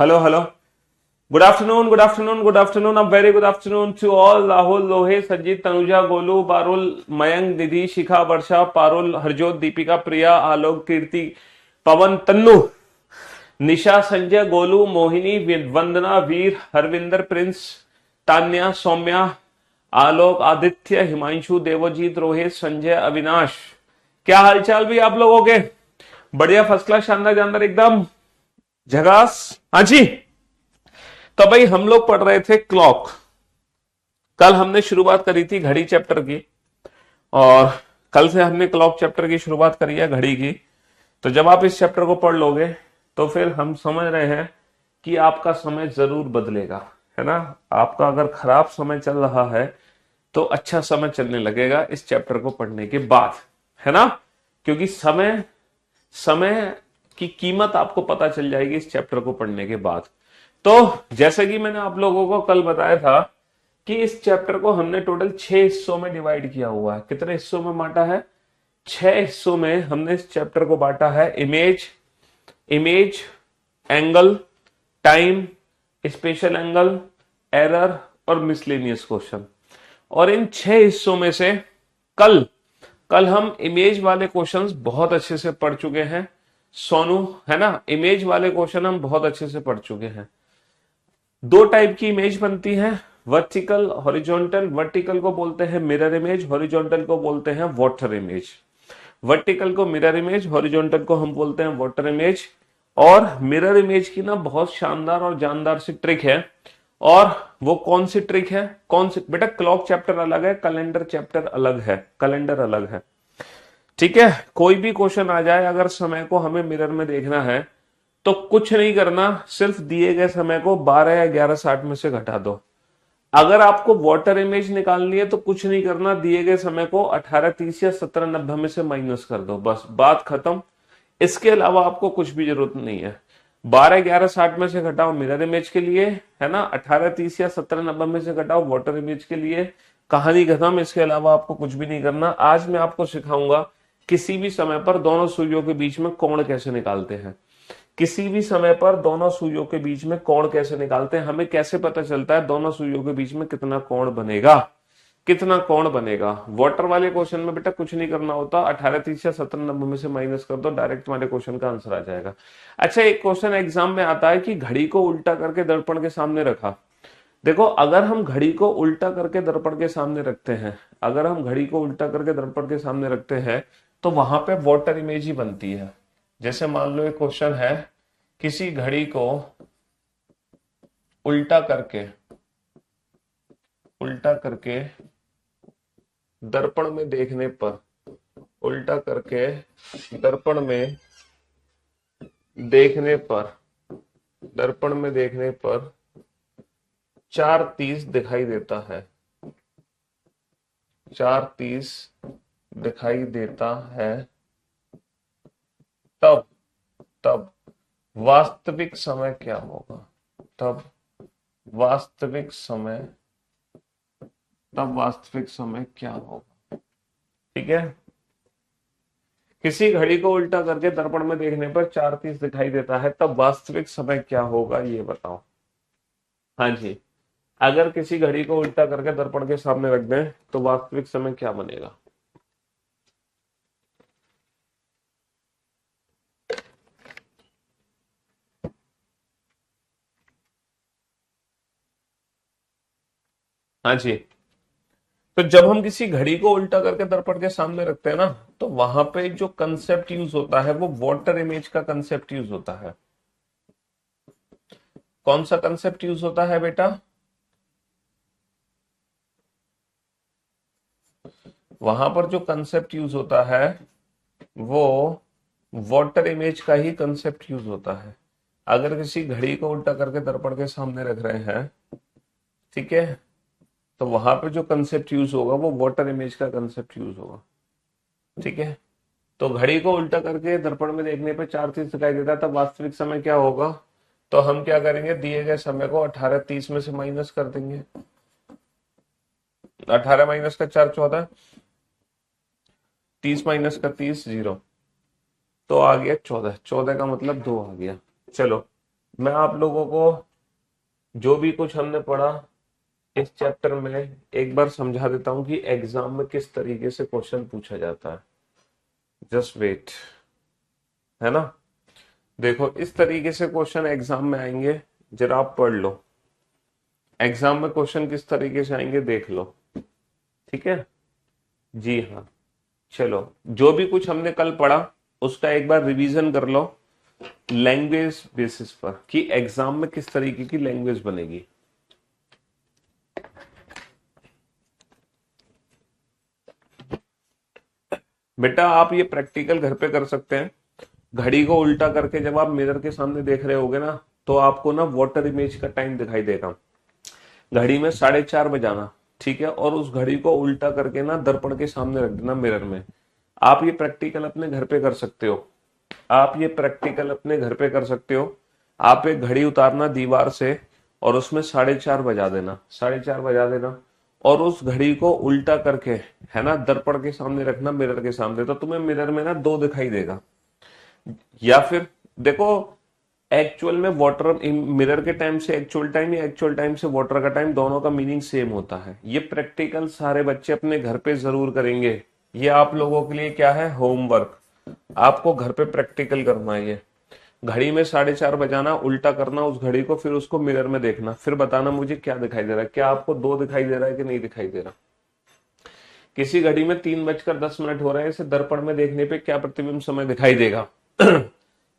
Hello, hello. Good afternoon, good afternoon, good afternoon. A very good afternoon to all. Rahul, Lohe, Sanjit, Tanuja, Golu, Barul, Mayank, Didi, Shikha, Varsha, Parul, Harjot, Deepika, Priya, Alok, Kirti, Pavan, Tannu, Nisha, Sanjay, Golu, Mohini, Vandana, Veer, Harvinder, Prince, Tanya, Saumya, आलोक, आदित्य, हिमांशु, देवजीत, रोहित, संजय, अविनाश। क्या हालचाल भी आप लोगों के? बढ़िया, first class, शानदार जानदार, एकदम झकास। हाँ जी। तो भाई हम लोग पढ़ रहे थे क्लॉक। कल हमने शुरुआत करी थी घड़ी चैप्टर की, और कल से हमने क्लॉक चैप्टर की शुरुआत करी है, घड़ी की। तो जब आप इस चैप्टर को पढ़ लोगे तो फिर हम समझ रहे हैं कि आपका समय जरूर बदलेगा, है ना। आपका अगर खराब समय चल रहा है तो अच्छा समय चलने लगेगा इस चैप्टर को पढ़ने के बाद, है ना। क्योंकि समय समय की कीमत आपको पता चल जाएगी इस चैप्टर को पढ़ने के बाद। तो जैसे कि मैंने आप लोगों को कल बताया था कि इस चैप्टर को हमने टोटल 6 हिस्सों में डिवाइड किया हुआ है। कितने हिस्सों में बांटा है? 6 हिस्सों में हमने इस चैप्टर को बांटा है। Image, angle, time, special angle, error और मिसलेनियस क्वेश्चन। और इन 6 हिस्सों में से कल कल हम इमेज वाले क्वेश्चंस बहुत अच्छे से पढ़ चुके हैं सोनू, है ना। इमेज वाले क्वेश्चन हम बहुत अच्छे से पढ़ चुके हैं। दो टाइप की इमेज बनती है, वर्टिकल, हॉरिजॉन्टल। वर्टिकल को बोलते हैं मिरर इमेज, हॉरिजॉन्टल को बोलते हैं वाटर इमेज। वर्टिकल को मिरर इमेज, हॉरिजॉन्टल को हम बोलते हैं वाटर इमेज। और मिरर इमेज की ना बहुत शानदार और जानदार सी ट्रिक है। और वो कौन सी ट्रिक है? कौन सी बेटा? क्लॉक चैप्टर अलग है, कैलेंडर चैप्टर अलग है, कैलेंडर अलग है, ठीक है। कोई भी क्वेश्चन आ जाए, अगर समय को हमें मिरर में देखना है तो कुछ नहीं करना, सिर्फ दिए गए समय को 12 या 11:60 में से घटा दो। अगर आपको वाटर इमेज निकालनी है तो कुछ नहीं करना, दिए गए समय को 18:30 या 17:90 में से माइनस कर दो, बस बात खत्म। इसके अलावा आपको कुछ भी जरूरत नहीं है। 12:11:60 में से घटाओ मिरर इमेज के लिए, है ना। 18:30 या 17:90 में से घटाओ वाटर इमेज के लिए, कहानी खत्म। इसके अलावा आपको कुछ भी नहीं करना। आज मैं आपको सिखाऊंगा किसी भी समय पर दोनों सुइयों के बीच में कोण कैसे निकालते हैं। किसी भी समय पर दोनों सुइयों के बीच में कोण कैसे निकालते हैं, हमें कैसे पता चलता है दोनों सुइयों के बीच में कितना कोण बनेगा, कितना कोण बनेगा। वाटर वाले क्वेश्चन में बेटा कुछ नहीं करना होता, 18:30 या 17:90 में से माइनस कर दो, डायरेक्ट तुम्हारे क्वेश्चन का आंसर आ जाएगा। अच्छा, एक क्वेश्चन एग्जाम में आता है कि घड़ी को उल्टा करके दर्पण के सामने रखा। देखो, अगर हम घड़ी को उल्टा करके दर्पण के सामने रखते हैं, अगर हम घड़ी को उल्टा करके दर्पण के सामने रखते हैं तो वहां पे वाटर इमेज ही बनती है। जैसे मान लो एक क्वेश्चन है, किसी घड़ी को उल्टा करके दर्पण में देखने पर, उल्टा करके दर्पण में देखने पर, दर्पण में देखने पर 4:30 दिखाई देता है, 4:30 दिखाई देता है, तब तब वास्तविक समय क्या होगा? तब वास्तविक समय तब वास्तविक समय क्या होगा? ठीक है। किसी घड़ी को उल्टा करके दर्पण में देखने पर 4:30 दिखाई देता है, तब वास्तविक समय क्या होगा, ये बताओ। हाँ जी, अगर किसी घड़ी को उल्टा करके दर्पण के सामने रख दें तो वास्तविक समय क्या बनेगा? हाँ जी। तो जब हम किसी घड़ी को उल्टा करके दर्पण के सामने रखते हैं ना, तो वहां पे जो कंसेप्ट यूज होता है वो वाटर इमेज का कंसेप्ट यूज होता है। कौन सा कंसेप्ट यूज होता है बेटा? वहां पर जो कंसेप्ट यूज होता है वो वाटर इमेज का ही कंसेप्ट यूज होता है। अगर किसी घड़ी को उल्टा करके दर्पण के सामने रख रहे हैं, ठीक है, तो वहां पे जो कंसेप्ट यूज होगा वो वाटर इमेज का कंसेप्ट यूज होगा, ठीक है। तो घड़ी को उल्टा करके दर्पण में देखने पे 4:30 दिखाई देता है, तब वास्तविक समय क्या होगा? तो हम क्या करेंगे, दिए गए समय को 18:30 में से माइनस कर देंगे। 18 माइनस का 4 14, 30 माइनस का 30 0, तो आ गया 14। 14 का मतलब 2 आ गया। चलो मैं आप लोगों को जो भी कुछ हमने पढ़ा इस चैप्टर में एक बार समझा देता हूं कि एग्जाम में किस तरीके से क्वेश्चन पूछा जाता है। जस्ट वेट, है ना। देखो इस तरीके से क्वेश्चन एग्जाम में आएंगे, जरा आप पढ़ लो। एग्जाम में क्वेश्चन किस तरीके से आएंगे देख लो, ठीक है। जी हाँ, चलो जो भी कुछ हमने कल पढ़ा उसका एक बार रिवीजन कर लो लैंग्वेज बेसिस पर कि एग्जाम में किस तरीके की लैंग्वेज बनेगी। बेटा आप ये प्रैक्टिकल घर पे कर सकते हैं। घड़ी को उल्टा करके जब आप मिरर के सामने देख रहे होगे ना, तो आपको ना वाटर इमेज का टाइम दिखाई देगा। घड़ी में 4:30 बजाना, ठीक है, और उस घड़ी को उल्टा करके ना दर्पण के सामने रख देना मिरर में। आप ये प्रैक्टिकल अपने घर पे कर सकते हो। आप ये प्रैक्टिकल अपने घर पे कर सकते हो। आप एक घड़ी उतारना दीवार से और उसमें 4:30 बजा देना, 4:30 बजा देना, और उस घड़ी को उल्टा करके, है ना, दर्पण के सामने रखना मिरर के सामने, तो तुम्हें मिरर में ना 2 दिखाई देगा। या फिर देखो एक्चुअल में वाटर मिरर के टाइम से एक्चुअल टाइम या एक्चुअल टाइम से वाटर का टाइम, दोनों का मीनिंग सेम होता है। ये प्रैक्टिकल सारे बच्चे अपने घर पे जरूर करेंगे। ये आप लोगों के लिए क्या है, होमवर्क। आपको घर पे प्रैक्टिकल करना है। ये घड़ी में 4:30 बजाना, उल्टा करना उस घड़ी को, फिर उसको मिरर में देखना, फिर बताना मुझे क्या दिखाई दे रहा है। क्या आपको 2 दिखाई दे रहा है कि नहीं दिखाई दे रहा। किसी घड़ी में 3:10 हो रहे हैं, इसे दर्पण में देखने पे क्या प्रतिबिंब समय दिखाई देगा।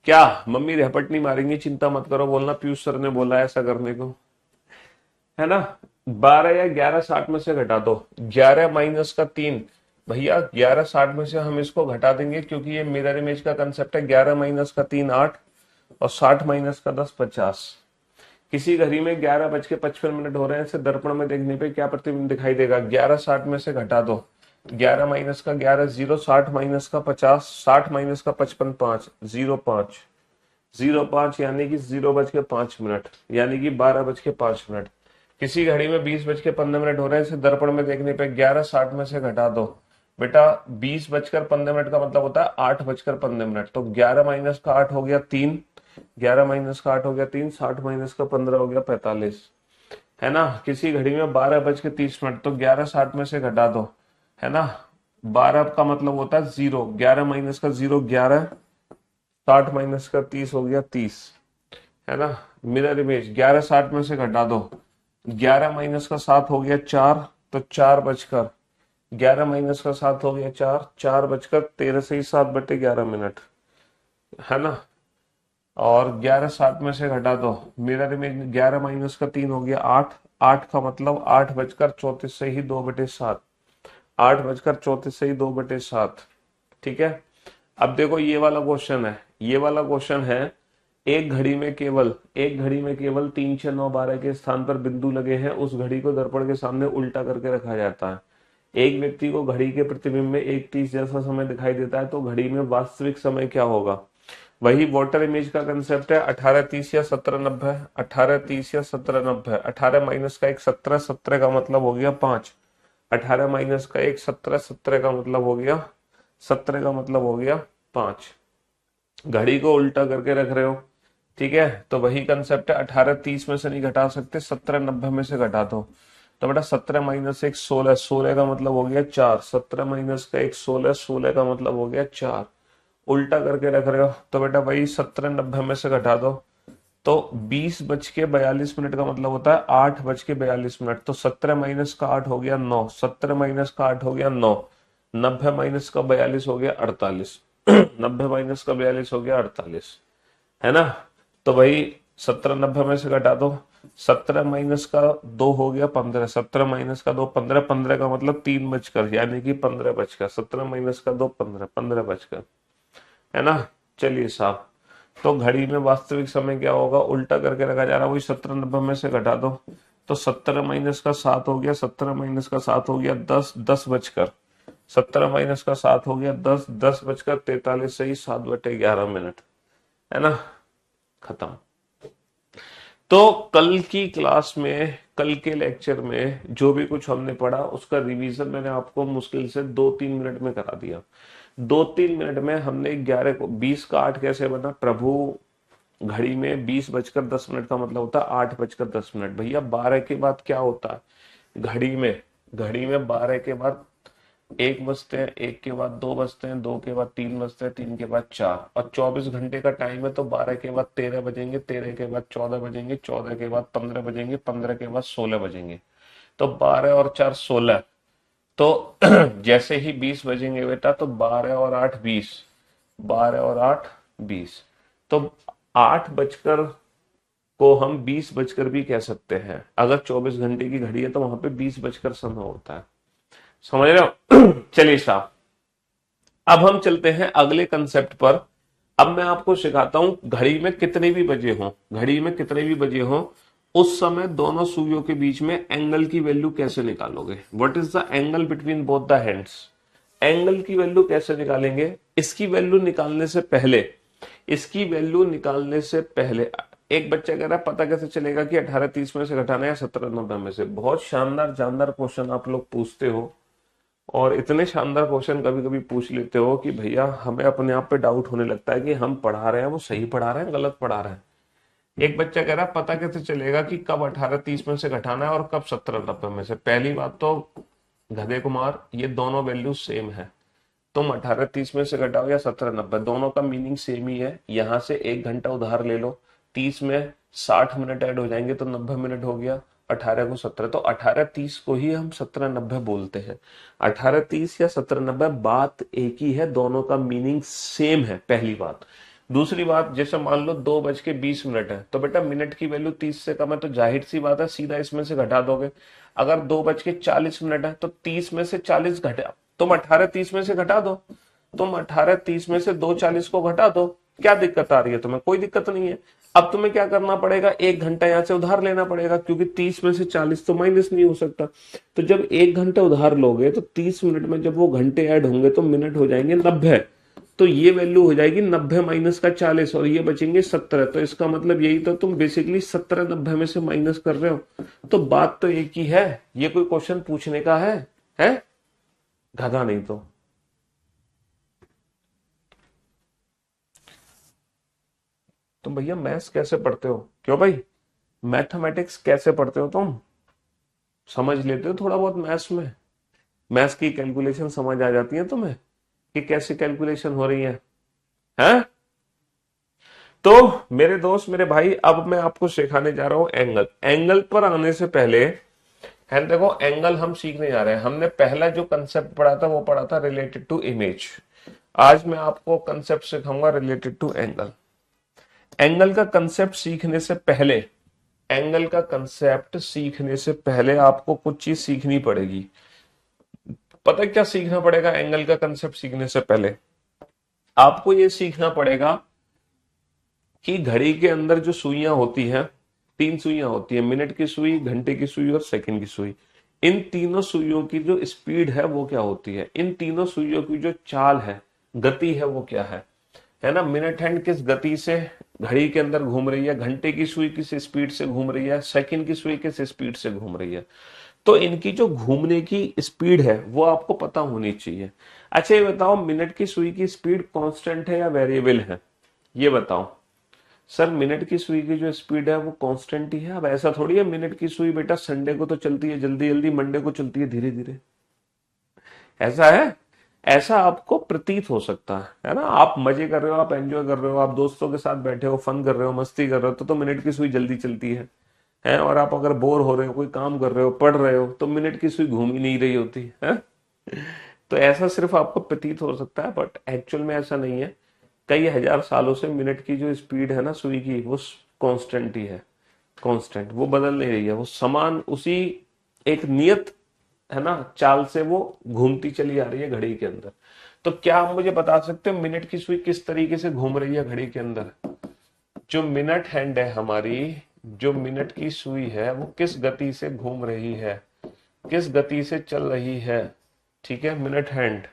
क्या मम्मी रेपट नहीं मारेंगी, चिंता मत करो, बोलना पीयूष सर ने बोला है ऐसा करने को, है ना। 12 या 11:60 में से घटा दो, 11 माइनस का 3। भैया 11:60 में से हम इसको घटा देंगे क्योंकि ये मिरर इमेज का कंसेप्ट है। 11 माइनस का 3 8 और 60 माइनस का 10 50। किसी घड़ी में 11:55 हो रहे हैं, इसे दर्पण में देखने पे क्या प्रतिबिंब दिखाई देगा। 11:60 में से घटा दो, 11 माइनस का 11 0, 60 माइनस का 50, 60 माइनस का 55 5, 05, 05 यानी कि 0:05, यानी कि 12:05। किसी घड़ी में 20:15 हो रहे हैं, इसे दर्पण में देखने पे 11:60 में से घटा दो। बेटा 20:15 का मतलब होता है 8:15, तो 11 माइनस का 8 हो गया 3, 11 माइनस का 8 हो गया 3, 60 माइनस का 15 हो गया 45, है ना। किसी घड़ी में 12:30, तो 11:60 में से घटा दो, है ना। 12 का मतलब होता है 0, 11 माइनस का 0 11, 60 माइनस का 30 हो गया 30, है ना। मिरर इमेज 11:60 में से घटा दो, 11 माइनस का 7 हो गया 4, तो 11 माइनस का 7 हो गया 4, 4:13 से ही 7/11, है ना। और 11:60 में से घटा दो, मिरर इमेज 11 माइनस का 3 हो गया 8, 8 का मतलब 8:34 से ही 2/7, 8:34 से ही 2/7, ठीक है। अब देखो ये वाला क्वेश्चन है, ये वाला क्वेश्चन है। एक घड़ी में केवल 3 6 9 12 के स्थान पर बिंदु लगे हैं, उस घड़ी को दर्पण के सामने उल्टा करके रखा जाता है। एक व्यक्ति को घड़ी के प्रतिबिंब में 1:30 जैसा समय दिखाई देता है, तो घड़ी में वास्तविक समय क्या होगा। वही वाटर इमेज का कंसेप्ट है। 18:30 या 17:90, 18:30 या 17:90, 18 माइनस का 1 17, 17 का मतलब हो गया 5, 18 माइनस का 1 17, 17 का मतलब हो गया 17 का मतलब हो गया 5। घड़ी को उल्टा करके रख रहे हो, ठीक है, तो वही कंसेप्ट है। 18:30 में से नहीं घटा सकते, 17:90 में से घटा दो, तो बेटा 17 माइनस 1 16, 16 का मतलब हो गया 4, 17 माइनस का 1 16, 16 का मतलब हो गया 4। उल्टा करके रख रहे हो, तो बेटा वही 17:90 में से घटा दो, तो 20:42 का मतलब होता है 8:42, तो 17 माइनस का 8 हो गया 9, 17 माइनस का 8 हो गया 9, 90 माइनस का 42 हो गया 48, 90 माइनस का 42 हो गया 48, है ना। तो वही 17 90 में से घटा दो, 17 माइनस का 2 हो गया 15, 17 माइनस का 2 15, 15 का मतलब 3 बजकर, यानी कि 15 बजकर, 17 माइनस का 2 15, 15 बजकर, है ना। चलिए साहब, तो घड़ी में वास्तविक समय क्या होगा, उल्टा करके रखा जा रहा है, वही 17 90 में से घटा दो, तो 17 माइनस का 7 हो गया, 17 माइनस का 7 हो गया 10, 10 बजकर, 17 माइनस का 7 हो गया 10, 10:43 से ही 7/11, है ना। खत्म। तो कल की क्लास में, कल के लेक्चर में जो भी कुछ हमने पढ़ा उसका रिवीजन मैंने आपको मुश्किल से 2-3 मिनट में करा दिया। 2-3 मिनट में हमने 11 को 20 का 8 कैसे बना, प्रभु घड़ी में 20:10 का मतलब होता है 8:10। भैया 12 के बाद क्या होता है घड़ी में 12 के बाद 1 बजते हैं, 1 के बाद 2 बजते हैं, 2 के बाद 3 बजते हैं, 3 के बाद 4, और 24 घंटे का टाइम है, तो 12 के बाद 13 बजेंगे, 13 के बाद 14 बजेंगे, 14 के बाद 15 बजेंगे, 15 के बाद 16 बजेंगे। तो 12 और 4 16। तो जैसे ही 20 बजेंगे बेटा, तो 12 और 8 20, 12 और 8 20। तो 8 बजकर को हम 20 बजकर भी कह सकते हैं। अगर 24 घंटे की घड़ी है तो वहां पे 20 बजकर समय होता है। समझ रहे हो? चलिए साहब, अब हम चलते हैं अगले कंसेप्ट पर। अब मैं आपको सिखाता हूं, घड़ी में कितने भी बजे हो, उस समय दोनों सुइयों के बीच में एंगल की वैल्यू कैसे निकालोगे। What is the angle between both the hands. Angle की वैल्यू कैसे निकालेंगे। इसकी वैल्यू निकालने से पहले एक बच्चा कह रहा है पता कैसे चलेगा कि 18:30 में से घटाना है 17:90 में से। बहुत शानदार शानदार क्वेश्चन आप लोग पूछते हो, और इतने शानदार क्वेश्चन कभी कभी पूछ लेते हो कि भैया हमें अपने आप पे डाउट होने लगता है कि हम पढ़ा रहे हैं वो सही पढ़ा रहे हैं गलत पढ़ा रहे हैं। एक बच्चा कह रहा है पता कैसे चलेगा कि कब 18:30 में से घटाना है और कब 17:90 में से। पहली बात तो गधे कुमार, ये दोनों वैल्यू सेम है। तुम 18:30 में से घटाओ या 17:90, दोनों का मीनिंग सेम ही है। यहां से 1 घंटा उधार ले लो, 30 में 60 मिनट ऐड हो जाएंगे तो 90 मिनट हो गया। 18 को 17, तो 18:30 को ही हम 17:90 बोलते हैं। 18:30 या 17:90 बात एक ही है, दोनों का मीनिंग सेम है, पहली बात। दूसरी बात, जैसे मान लो 2:20 है, तो बेटा मिनट की वैल्यू 30 से कम है, तो जाहिर सी बात है सीधा इसमें से घटा दोगे। अगर 2:40 है तो 30 में से 40 घटा, तुम 18:30 में से घटा दो, तुम 18:30 में से 2:40 को घटा दो। क्या दिक्कत आ रही है तुम्हें? कोई दिक्कत नहीं है। अब तुम्हें क्या करना पड़ेगा, 1 घंटा यहां से उधार लेना पड़ेगा, क्योंकि 30 में से 40 तो माइनस नहीं हो सकता। तो जब 1 घंटा उधार लोगे तो 30 मिनट में जब वो घंटे ऐड होंगे तो मिनट हो जाएंगे 90। तो ये वैल्यू हो जाएगी 90 माइनस का 40, और ये बचेंगे 17। तो इसका मतलब यही, तो तुम बेसिकली 17 90 में से माइनस कर रहे हो। तो बात तो एक ही है। ये कोई क्वेश्चन पूछने का है? गधा नहीं तो। तुम भैया मैथ्स कैसे पढ़ते हो? क्यों भाई, मैथमेटिक्स कैसे पढ़ते हो तुम? समझ लेते हो थोड़ा बहुत मैथ्स में? मैथ्स की कैलकुलेशन समझ आ जाती है तुम्हें कि कैसे कैलकुलेशन हो रही है? हैं? तो मेरे दोस्त, मेरे भाई, अब मैं आपको सिखाने जा रहा हूं एंगल। एंगल पर आने से पहले है, देखो एंगल हम सीखने जा रहे हैं। हमने पहला जो कंसेप्ट पढ़ा था वो पढ़ा था रिलेटेड टू इमेज। आज मैं आपको कंसेप्ट सिखाऊंगा रिलेटेड टू एंगल। एंगल का कंसेप्ट सीखने से पहले आपको कुछ चीज सीखनी पड़ेगी। पता है क्या सीखना पड़ेगा? एंगल का कंसेप्ट सीखने से पहले आपको यह सीखना पड़ेगा कि घड़ी के अंदर जो सुइयां होती हैं, 3 सुइयां होती है, मिनट की सुई, घंटे की सुई और सेकंड की सुई। इन तीनों सुइयों की जो स्पीड है वो क्या होती है, इन तीनों सुइयों की जो चाल है, गति है, वो क्या है ना। मिनट हैंड किस गति से घड़ी के अंदर घूम रही है, घंटे की सुई किस स्पीड से घूम रही है, सेकंड की सुई किस स्पीड से घूम रही है। तो इनकी जो घूमने की स्पीड है वो आपको पता होनी चाहिए। अच्छा ये बताओ, मिनट की सुई की स्पीड कांस्टेंट है या वेरिएबल है? ये बताओ। सर मिनट की सुई की जो स्पीड है वो कांस्टेंट ही है। अब ऐसा थोड़ी है मिनट की सुई बेटा संडे को तो चलती है जल्दी जल्दी, मंडे को चलती है धीरे धीरे। ऐसा है? ऐसा आपको प्रतीत हो सकता है ना। आप मजे कर रहे हो, आप एंजॉय कर रहे हो, आप दोस्तों के साथ बैठे हो, फन कर रहे हो, मस्ती कर रहे हो, तो मिनट की सुई जल्दी चलती है। और आप अगर बोर हो रहे हो, कोई काम कर रहे हो, पढ़ रहे हो, तो मिनट की सुई घूम ही नहीं रही होती है। तो ऐसा सिर्फ आपको प्रतीत हो सकता है, बट एक्चुअल में ऐसा नहीं है। कई हजार सालों से मिनट की जो स्पीड है ना सुई की, वो कांस्टेंट ही है। कांस्टेंट, वो बदल नहीं रही है, वो समान उसी एक नियत है ना चाल से वो घूमती चली आ रही है घड़ी के अंदर। तो क्या आप मुझे बता सकते हो मिनट की सुई किस तरीके से घूम रही है घड़ी के अंदर? जो मिनट हैंड है हमारी, जो मिनट की सुई है, वो किस गति से घूम रही है, किस गति से चल रही है? ठीक है, मिनट हैंड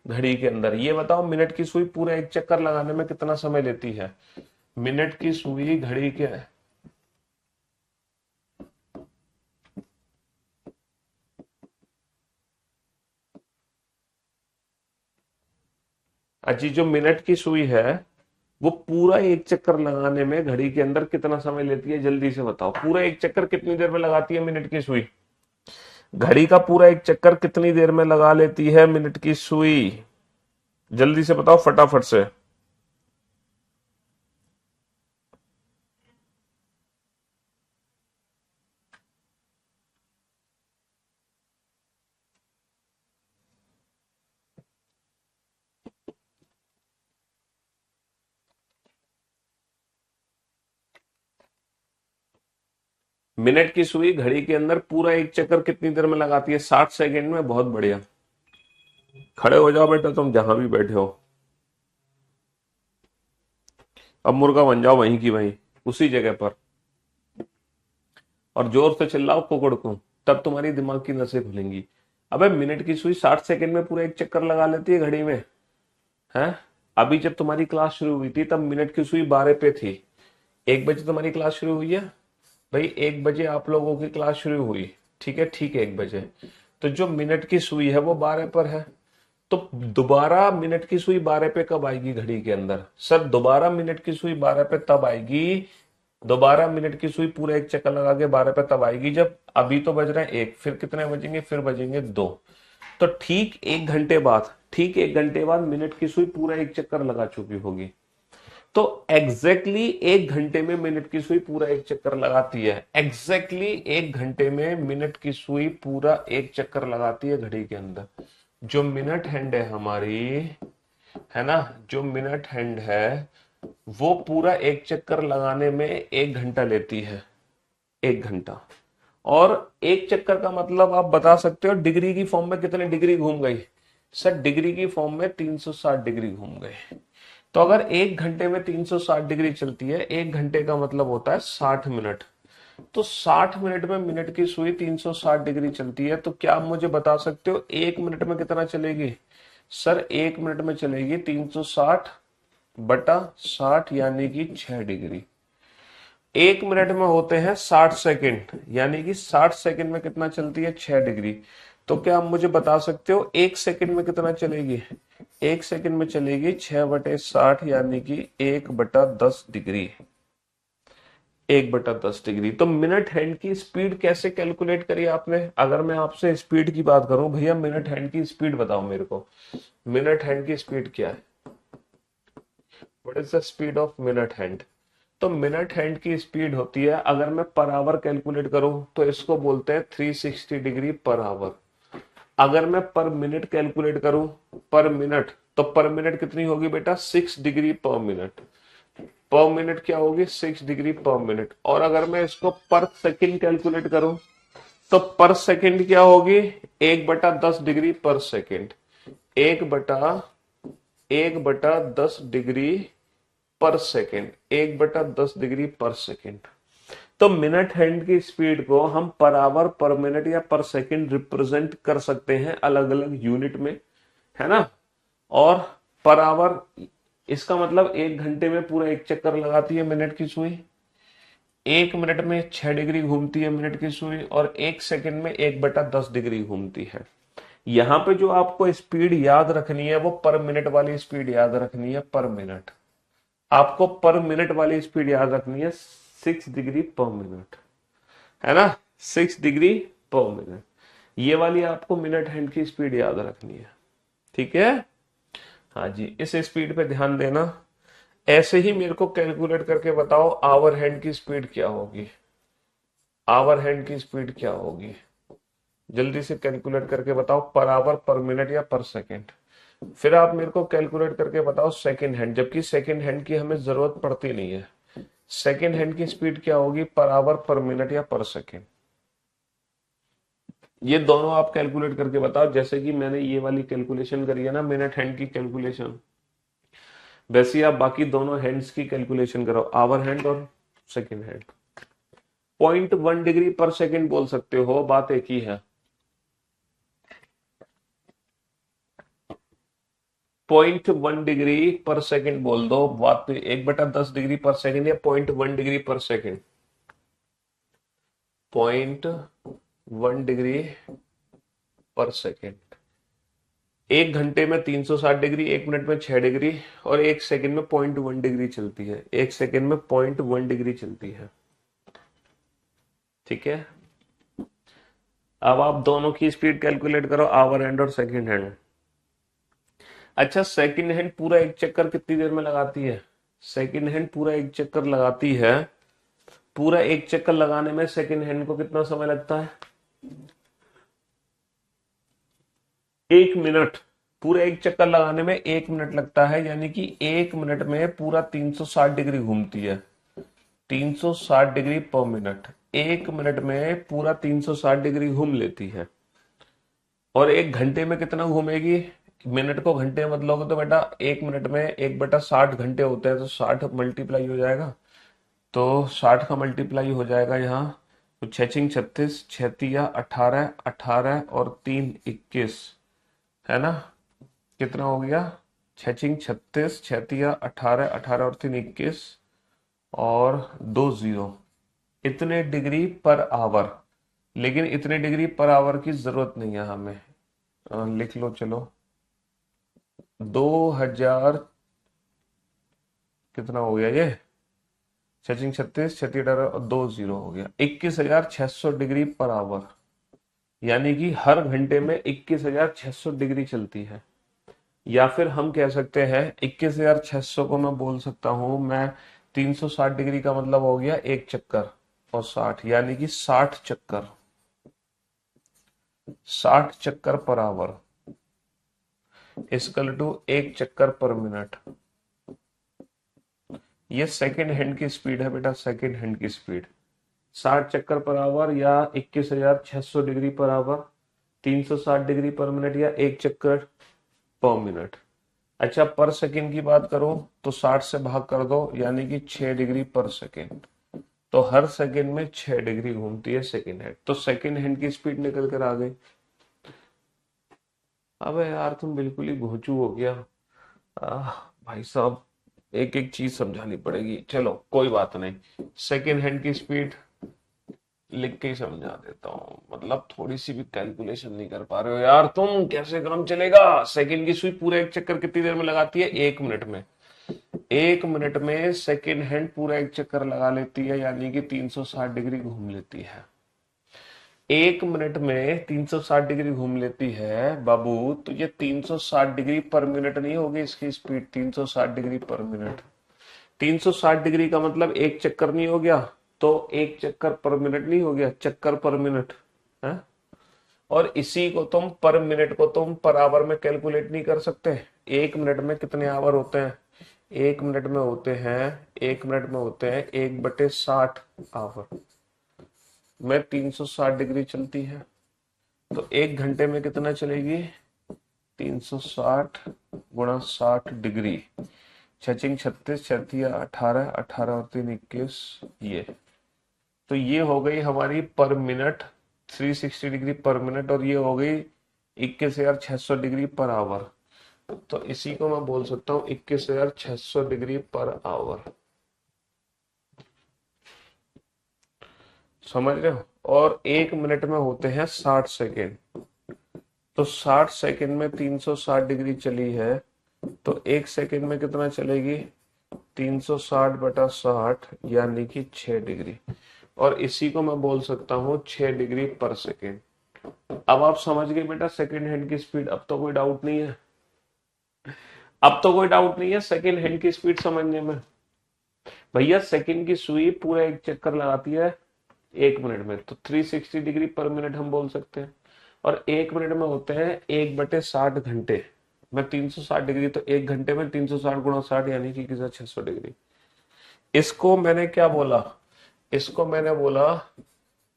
घड़ी के अंदर। ये बताओ मिनट की सुई पूरा एक चक्कर लगाने में कितना समय लेती है? मिनट की सुई घड़ी के, अजी जो मिनट की सुई है, वो पूरा एक चक्कर लगाने में घड़ी के अंदर कितना समय लेती है, जल्दी से बताओ। पूरा एक चक्कर कितनी देर में लगाती है मिनट की सुई? घड़ी का पूरा एक चक्कर कितनी देर में लगा लेती है मिनट की सुई? जल्दी से बताओ फटाफट से। मिनट की सुई घड़ी के अंदर पूरा एक चक्कर कितनी देर में लगाती है? 60 सेकेंड में। बहुत बढ़िया। खड़े हो जाओ बेटा, तुम जहां भी बैठे हो। अब मुर्गा बन जाओ वहीं की वहीं, उसी जगह पर, और जोर से चिल्लाओ कुकड़ को, तब तुम्हारी दिमाग की नसें खुलेंगी। अबे मिनट की सुई 60 सेकेंड में पूरा एक चक्कर लगा लेती है घड़ी में, है? अभी जब तुम्हारी क्लास शुरू हुई थी तब मिनट की सुई 12 पे थी। 1 बजे तुम्हारी क्लास शुरू हुई है भाई, 1 बजे आप लोगों की क्लास शुरू हुई, ठीक है, ठीक है, 1 बजे। तो जो मिनट की सुई है वो 12 पर है। तो दोबारा मिनट की सुई 12 पे कब आएगी घड़ी के अंदर? सर दोबारा मिनट की सुई 12 पे तब आएगी, दोबारा मिनट की सुई पूरा एक चक्कर लगा के 12 पे तब आएगी जब, अभी तो बज रहे हैं 1, फिर कितने बजेंगे? फिर बजेंगे 2। तो ठीक 1 घंटे बाद, ठीक 1 घंटे बाद मिनट की सुई पूरा एक चक्कर लगा चुकी होगी। तो एग्जैक्टली 1 घंटे में मिनट की सुई पूरा एक चक्कर लगाती है। एग्जैक्टली 1 घंटे में मिनट की सुई पूरा एक चक्कर लगाती है घड़ी के अंदर। जो मिनट हैंड है हमारी, है ना, जो मिनट हैंड है वो पूरा एक चक्कर लगाने में 1 घंटा लेती है। 1 घंटा। और एक चक्कर का मतलब आप बता सकते हो डिग्री की फॉर्म में कितने डिग्री घूम गई? सर डिग्री की फॉर्म में 360 डिग्री घूम गए। तो अगर 1 घंटे में 360 डिग्री चलती है, 1 घंटे का मतलब होता है 60 मिनट। तो 60 मिनट में मिनट की सुई 360 डिग्री चलती है। तो क्या आप मुझे बता सकते हो 1 मिनट में कितना चलेगी? सर 1 मिनट में चलेगी 360 बटा 60, यानी कि 6 डिग्री। 1 मिनट में होते हैं 60 सेकेंड, यानी कि 60 सेकेंड में कितना चलती है? 6 डिग्री। तो क्या आप मुझे बता सकते हो 1 सेकेंड में कितना चलेगी? 1 सेकेंड में चलेगी 6/60, यानी कि 1/10 डिग्री। 1/10 डिग्री। तो मिनट हैंड की स्पीड कैसे कैलकुलेट करी आपने? अगर मैं आपसे स्पीड की बात करूं, भैया मिनट हैंड की स्पीड बताओ मेरे को, मिनट हैंड की स्पीड क्या है? What is the speed of minute hand? तो मिनट हैंड की स्पीड होती है, अगर मैं पर आवर कैलकुलेट करूं तो इसको बोलते हैं 360 डिग्री पर आवर। अगर मैं पर मिनट कैलकुलेट करूं, पर मिनट, तो पर मिनट कितनी होगी बेटा? 6 डिग्री पर मिनट। पर मिनट क्या होगी? 6 डिग्री पर मिनट। और अगर मैं इसको पर सेकंड कैलकुलेट करूं तो पर सेकंड क्या होगी? 1/10 डिग्री पर सेकंड। 1/10 डिग्री पर सेकेंड। 1/10 डिग्री पर सेकेंड। तो मिनट हैंड की स्पीड को हम पर आवर, पर मिनट या पर सेकेंड रिप्रेजेंट कर सकते हैं अलग अलग यूनिट में, है ना। और पर आवर, इसका मतलब 1 घंटे में पूरा एक चक्कर लगाती है मिनट की सुई, 1 मिनट में 6 डिग्री घूमती है मिनट की सुई, और 1 सेकेंड में 1/10 डिग्री घूमती है। यहां पे जो आपको स्पीड याद रखनी है वो पर मिनट वाली स्पीड याद रखनी है। पर मिनट, आपको पर मिनट वाली स्पीड याद रखनी है 6 डिग्री पर मिनट, है ना, 6 डिग्री पर मिनट। ये वाली आपको मिनट हैंड की स्पीड याद रखनी है, ठीक है। हाँ जी, इस स्पीड पे ध्यान देना। ऐसे ही मेरे को कैलकुलेट करके बताओ आवर हैंड की स्पीड क्या होगी? आवर हैंड की स्पीड क्या होगी? जल्दी से कैलकुलेट करके बताओ, पर आवर, पर मिनट या पर सेकेंड। फिर आप मेरे को कैलकुलेट करके बताओ सेकेंड हैंड, जबकि सेकेंड हैंड की हमें जरूरत पड़ती नहीं है। सेकेंड हैंड की स्पीड क्या होगी? पर आवर, पर मिनट या पर सेकेंड। ये दोनों आप कैलकुलेट करके बताओ। जैसे कि मैंने ये वाली कैलकुलेशन करी है ना मिनट हैंड की कैलकुलेशन, वैसे ही आप बाकी दोनों हैंड्स की कैलकुलेशन करो, आवर हैंड और सेकेंड हैंड। 0.1 डिग्री पर सेकेंड बोल सकते हो, बात एक ही है। 0.1 डिग्री पर सेकेंड बोल दो, बात तो 1/10 डिग्री पर सेकेंड या 0.1 डिग्री पर सेकेंड। 0.1 डिग्री पर सेकेंड, एक घंटे में 360 डिग्री, एक मिनट में 6 डिग्री, और एक सेकंड में 0.1 डिग्री चलती है। एक सेकंड में 0.1 डिग्री चलती है। ठीक है, अब आप दोनों की स्पीड कैलकुलेट करो, आवर हैंड और सेकंड हैंड। अच्छा, सेकंड हैंड पूरा एक चक्कर कितनी देर में लगाती है? सेकंड हैंड पूरा एक चक्कर लगाती है। पूरा एक चक्कर लगाने में सेकंड हैंड को कितना समय लगता है? 1 मिनट। पूरे एक चक्कर लगाने में 1 मिनट लगता है, यानी कि 1 मिनट में पूरा 360 डिग्री घूमती है। 360 डिग्री पर मिनट, 1 मिनट में पूरा 360 डिग्री घूम लेती है। और एक घंटे में कितना घूमेगी? मिनट को घंटे में बदलोगे तो बेटा 1 मिनट में 1/60 घंटे होते हैं, तो 60 मल्टीप्लाई हो जाएगा। तो 60 का मल्टीप्लाई हो जाएगा यहाँ, तो 6×6 = 36, 6×3 = 18, 18 और 3 = 21, है ना? कितना हो गया? 6×36, 6×3 = 18, 18 और 3 = 21 और 2 0, इतने डिग्री पर आवर। लेकिन इतने डिग्री पर आवर की जरूरत नहीं है हमें। लिख लो चलो, 2000, कितना हो गया ये? 6×36, 6×18 और 2 0 हो गया, 21,600 डिग्री पर आवर। यानी कि हर घंटे में 21,600 डिग्री चलती है। या फिर हम कह सकते हैं 21,600 को मैं बोल सकता हूं मैं, 360 डिग्री का मतलब हो गया एक चक्कर और 60, यानी कि 60 चक्कर, 60 चक्कर पर आवर इक्वल टू एक चक्कर पर मिनट। ये सेकेंड हैंड की स्पीड है बेटा, सेकेंड हैंड की स्पीड। 60 चक्कर पर आवर या 21,600 degree per hour, 360 degree per minute या एक चक्कर पर मिनट। अच्छा, पर सेकंड की बात करो तो 60 से भाग कर दो, यानी कि 6 डिग्री पर सेकंड। तो हर सेकंड में 6 डिग्री घूमती है सेकंड हैंड। तो सेकंड हैंड की स्पीड निकल कर आ गई। अबे यार तुम बिल्कुल ही घोंचू हो गया। भाई साहब, एक एक चीज समझानी पड़ेगी। चलो कोई बात नहीं, सेकंड हैंड की स्पीड लिख के ही समझा देता हूँ। मतलब थोड़ी सी भी कैलकुलेशन नहीं कर पा रहे हो यार तुम, कैसे काम चलेगा? सेकंड की सुई पूरा एक चक्कर कितनी देर में लगाती है? 1 मिनट में। 1 मिनट में सेकंड हैंड पूरा एक चक्कर लगा लेती है, यानी कि 360 डिग्री घूम लेती है। 1 मिनट में 360 डिग्री घूम लेती है बाबू, तो ये 360 डिग्री पर मिनट नहीं होगी इसकी speed, 360 degree per minute. 360 degree का मतलब एक चक्कर नहीं हो गया, तो एक चक्कर पर मिनट नहीं हो गया, चक्कर पर मिनट है। और इसी को तुम पर मिनट को तुम पर आवर में कैलकुलेट नहीं कर सकते। 1 मिनट में कितने आवर होते हैं? 1 मिनट में होते हैं, 1 मिनट में होते हैं 1/60 आवर में 360 डिग्री चलती है। तो एक घंटे में कितना चलेगी? 360 गुणा 60 डिग्री, 6×36, 6×3 = 18, 18 और 3 = 21। ये तो ये हो गई हमारी पर मिनट 360 डिग्री पर मिनट, और ये हो गई 21,600 डिग्री पर आवर। तो इसी को मैं बोल सकता हूँ 21,600 डिग्री पर आवर। समझ रहे हो? और 1 मिनट में होते हैं 60 सेकेंड। तो 60 सेकेंड में 360 डिग्री चली है, तो एक सेकेंड में कितना चलेगी? 360/60, यानी कि 6 डिग्री। और इसी को मैं बोल सकता हूँ 6 डिग्री पर सेकेंड। अब आप समझ गए बेटा सेकेंड हैंड की स्पीड। अब तो कोई डाउट नहीं है, अब तो कोई डाउट नहीं है सेकेंड हैंड की स्पीड समझने में। भैया सेकेंड की सुई पूरा एक चक्कर लगाती है 1 मिनट में, तो 360 डिग्री पर मिनट हम बोल सकते हैं। और 1 मिनट में होते हैं 1/60 घंटे में 360 डिग्री, तो एक घंटे में 360 गुणा 60, यानी कि 600 डिग्री। इसको मैंने क्या बोला? इसको मैंने बोला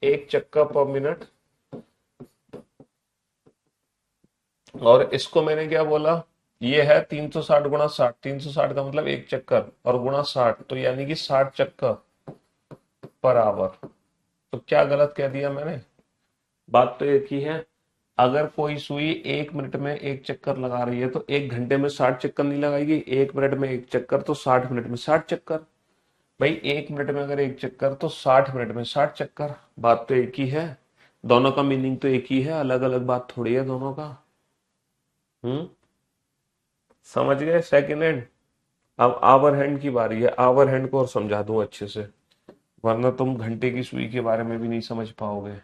एक चक्कर पर मिनट, और इसको मैंने क्या बोला? ये है 360 गुणा 60। 360 का मतलब एक चक्कर, और गुणा 60, तो यानी कि 60 चक्कर पर आवर। तो क्या गलत कह दिया मैंने? बात तो एक ही है। अगर कोई सुई 1 मिनट में एक चक्कर लगा रही है, तो एक घंटे में 60 चक्कर नहीं लगाएगी। 1 मिनट में एक चक्कर, तो 60 मिनट में 60 चक्कर। भाई 1 मिनट में अगर एक चक्कर, तो 60 मिनट में 60 चक्कर। बात तो एक ही है, दोनों का मीनिंग तो एक ही है, अलग अलग बात थोड़ी है दोनों का। हम्म, समझ गए सेकंड हैंड। अब आवर हैंड की बारी है, आवर हैंड को और समझा दूं अच्छे से, वरना तुम घंटे की सुई के बारे में भी नहीं समझ पाओगे।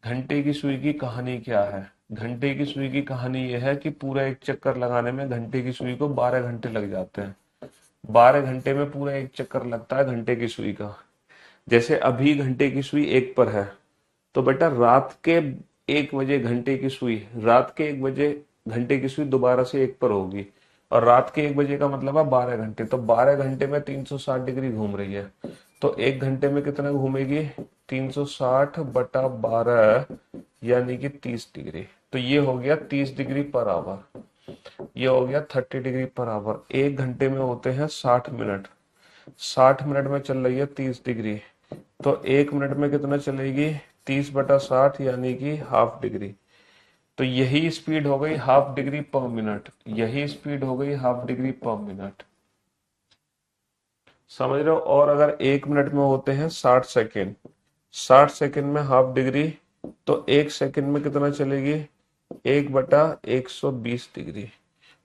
घंटे की सुई की कहानी क्या है? घंटे की सुई की कहानी यह है कि पूरा एक चक्कर लगाने में घंटे की सुई को 12 घंटे लग जाते हैं। 12 घंटे में पूरा एक चक्कर लगता है घंटे की सुई का। जैसे अभी घंटे की सुई 1 पर है, तो बेटा रात के 1 बजे घंटे की सुई, रात के 1 बजे घंटे की सुई दोबारा से 1 पर होगी। और रात के 1 बजे का मतलब है 12 घंटे, तो 12 घंटे में 360 डिग्री घूम रही है। तो 1 घंटे में कितना घूमेगी? 360/12, यानी कि 30 डिग्री। तो ये हो गया 30 डिग्री पर आवर, ये हो गया 30 डिग्री पर आवर। 1 घंटे में होते हैं 60 मिनट, 60 मिनट में चल रही है 30 डिग्री। तो 1 मिनट में कितना चलेगी? 30/60, यानी कि हाफ डिग्री। तो यही स्पीड हो गई हाफ डिग्री पर मिनट, यही स्पीड हो गई हाफ डिग्री पर मिनट। समझ रहे हो? और अगर 1 मिनट में होते हैं 60 सेकेंड, 60 सेकेंड में हाफ डिग्री, तो 1 सेकेंड में कितना चलेगी? 1/120 डिग्री।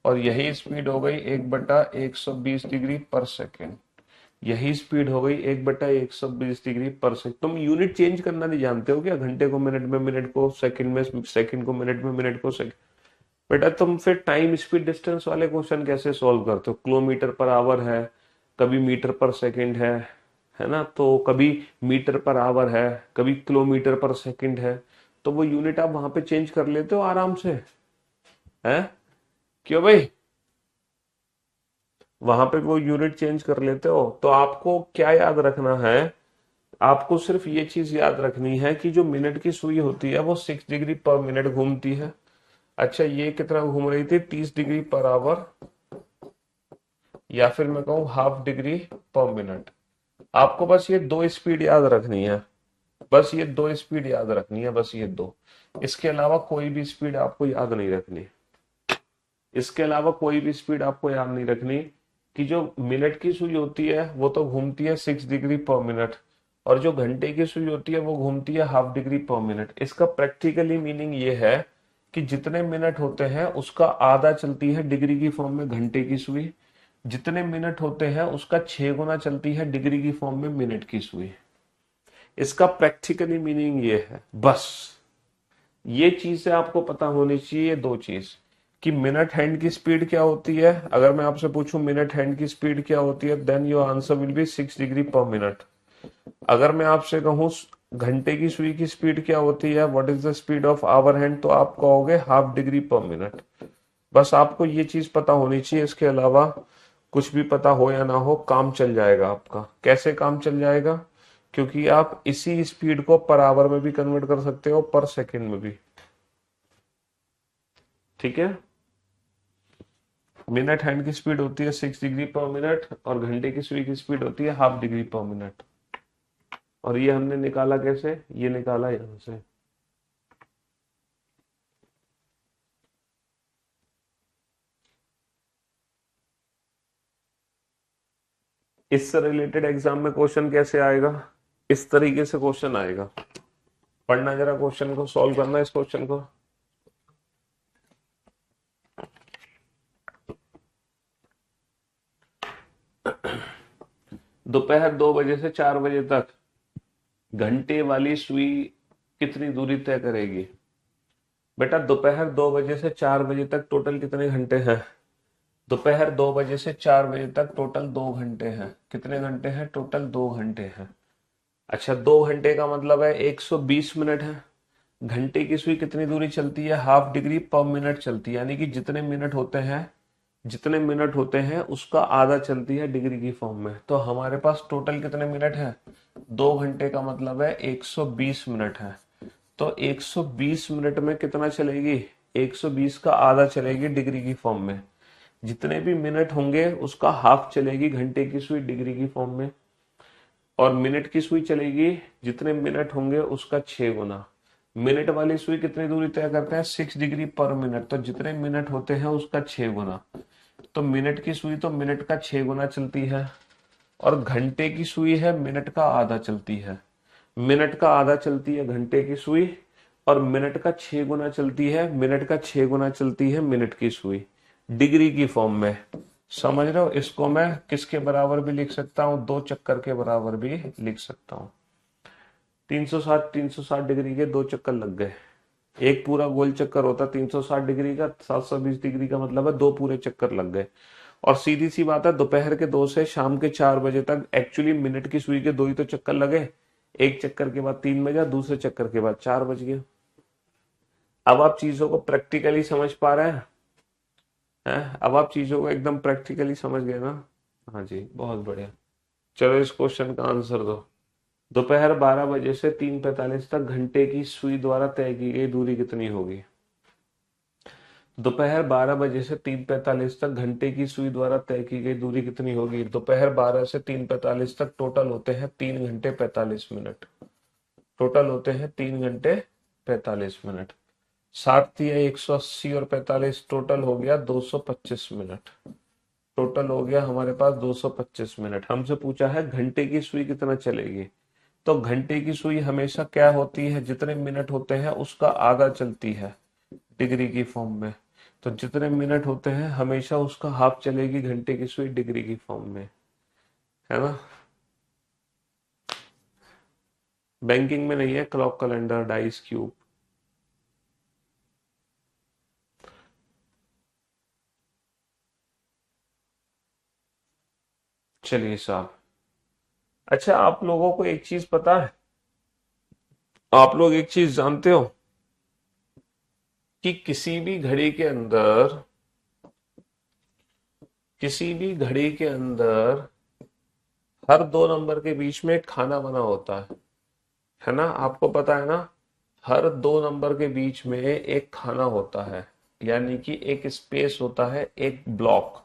और यही स्पीड हो गई 1/120 डिग्री पर सेकेंड। यही स्पीड हो गई 1/120 डिग्री पर सेकेंड। तुम यूनिट चेंज करना नहीं जानते हो क्या? घंटे को मिनट में, मिनट को सेकंड में, सेकंड को मिनट में, मिनट को सेकंड। बेटा तुम फिर टाइम स्पीड डिस्टेंस वाले क्वेश्चन कैसे सॉल्व करते हो? किलोमीटर पर आवर है, कभी मीटर पर सेकंड है ना, तो कभी मीटर पर आवर है, कभी किलोमीटर पर सेकंड है। तो वो यूनिट आप वहां पे चेंज कर लेते हो आराम से, है क्यों भाई? वहां पे वो यूनिट चेंज कर लेते हो। तो आपको क्या याद रखना है? आपको सिर्फ ये चीज याद रखनी है कि जो मिनट की सुई होती है वो 6 डिग्री पर मिनट घूमती है। अच्छा, ये कितना घूम रही थी? 30 डिग्री पर आवर, या फिर मैं कहूँ हाफ डिग्री पर मिनट। आपको बस ये दो स्पीड याद रखनी है, बस ये दो स्पीड याद रखनी है, बस ये दो। इसके अलावा कोई भी स्पीड आपको याद नहीं रखनी, इसके अलावा कोई भी स्पीड आपको याद नहीं रखनी। कि जो मिनट की सुई होती है वो तो घूमती है 6 डिग्री पर मिनट, और जो घंटे की सुई होती है वो घूमती है हाफ डिग्री पर मिनट। इसका प्रैक्टिकली मीनिंग ये है कि जितने मिनट होते हैं उसका आधा चलती है डिग्री की फॉर्म में घंटे की सुई, जितने मिनट होते हैं उसका 6 गुना चलती है डिग्री की फॉर्म में मिनट की सुई। इसका प्रैक्टिकली मीनिंग ये है बस। ये चीजें आपको पता होनी चाहिए, दो चीज। कि मिनट हैंड की स्पीड क्या होती है, अगर मैं आपसे पूछूं मिनट हैंड की स्पीड क्या होती है, then your answer will be 6 degree per minute. अगर मैं आपसे कहूं घंटे की सुई की स्पीड क्या होती है, what is the speed of hour hand, तो आप कहोगे हाफ डिग्री पर मिनट। बस आपको ये चीज पता होनी चाहिए, इसके अलावा कुछ भी पता हो या ना हो काम चल जाएगा आपका। कैसे काम चल जाएगा? क्योंकि आप इसी स्पीड को पर आवर में भी कन्वर्ट कर सकते हो, पर सेकंड में भी। ठीक है? मिनट हैंड की स्पीड होती है 6 डिग्री पर मिनट, और घंटे की सुई की स्पीड होती है हाफ डिग्री पर मिनट। और ये हमने निकाला कैसे? ये निकाला यहां से। इससे रिलेटेड एग्जाम में क्वेश्चन कैसे आएगा? इस तरीके से क्वेश्चन आएगा। पढ़ना जरा, क्वेश्चन को सॉल्व करना, इस क्वेश्चन को। दोपहर 2 बजे से 4 बजे तक घंटे वाली सुई कितनी दूरी तय करेगी? बेटा दोपहर 2 बजे से 4 बजे तक टोटल कितने घंटे हैं? दोपहर 2 बजे से 4 बजे तक टोटल 2 घंटे हैं। कितने घंटे हैं? टोटल 2 घंटे हैं। अच्छा, 2 घंटे का मतलब है 120 मिनट है। घंटे की सुई कितनी दूरी चलती है? हाफ डिग्री पर मिनट चलती है, यानी कि जितने मिनट होते हैं, जितने मिनट होते हैं उसका आधा चलती है डिग्री की फॉर्म में। तो हमारे पास टोटल कितने मिनट है? 2 घंटे का मतलब है 120 मिनट है। तो 120 मिनट में कितना चलेगी? 120 का आधा चलेगी डिग्री की फॉर्म में। जितने भी मिनट होंगे उसका हाफ चलेगी घंटे की सुई डिग्री की फॉर्म में। और मिनट की सुई चलेगी, जितने मिनट होंगे उसका 6 गुना। मिनट वाली सुई कितनी दूरी तय करते हैं? 6 डिग्री पर मिनट, तो जितने मिनट होते हैं उसका 6 गुना। तो मिनट की सुई तो मिनट का 6 गुना चलती है, और घंटे की सुई है मिनट का आधा चलती है। मिनट का आधा चलती है घंटे की सुई, और मिनट का 6 गुना चलती है, मिनट का 6 गुना चलती है मिनट की सुई, डिग्री की फॉर्म में। समझ रहे हो? इसको मैं किसके बराबर भी लिख सकता हूँ, 2 चक्कर के बराबर भी लिख सकता हूँ। 360 डिग्री के 2 चक्कर लग गए। एक पूरा गोल चक्कर होता 360 डिग्री का, 720 डिग्री का मतलब है 2 पूरे चक्कर लग गए। और सीधी सी बात है, दोपहर के 2 से शाम के 4 बजे तक एक्चुअली मिनट की सुई के 2 ही तो चक्कर लगे। एक चक्कर के बाद 3 बजा, दूसरे चक्कर के बाद 4 बज गए। अब आप चीजों को प्रैक्टिकली समझ पा रहे हैं? अब आप चीजों को एकदम प्रैक्टिकली समझ गए ना? हाँ जी, बहुत बढ़िया। चलो इस क्वेश्चन का आंसर दो। दोपहर 12 बजे से 3:45 तक घंटे की सुई द्वारा तय की गई दूरी कितनी होगी? दोपहर 12 बजे से 3:45 तक घंटे की सुई द्वारा तय की गई दूरी कितनी होगी? दोपहर 12 से 3:45 तक टोटल होते हैं 3 घंटे 45 मिनट। टोटल होते हैं 3 घंटे 45 मिनट। 60 या 180 और 45 टोटल हो गया 225 मिनट। टोटल हो गया हमारे पास 225 मिनट। हमसे पूछा है घंटे की सुई कितना चलेगी। तो घंटे की सुई हमेशा क्या होती है, जितने मिनट होते हैं उसका आधा चलती है डिग्री की फॉर्म में। तो जितने मिनट होते हैं हमेशा उसका हाफ चलेगी घंटे की सुई डिग्री की फॉर्म में, है ना? बैंकिंग में नहीं है क्लॉक, कैलेंडर, डाइस, क्यूब। चलिए साहब। अच्छा, आप लोगों को एक चीज पता है, आप लोग एक चीज जानते हो कि किसी भी घड़ी के अंदर हर 2 नंबर के बीच में एक खाना बना होता है ना? आपको पता है ना? हर 2 नंबर के बीच में एक खाना होता है, यानी कि एक स्पेस होता है, एक ब्लॉक,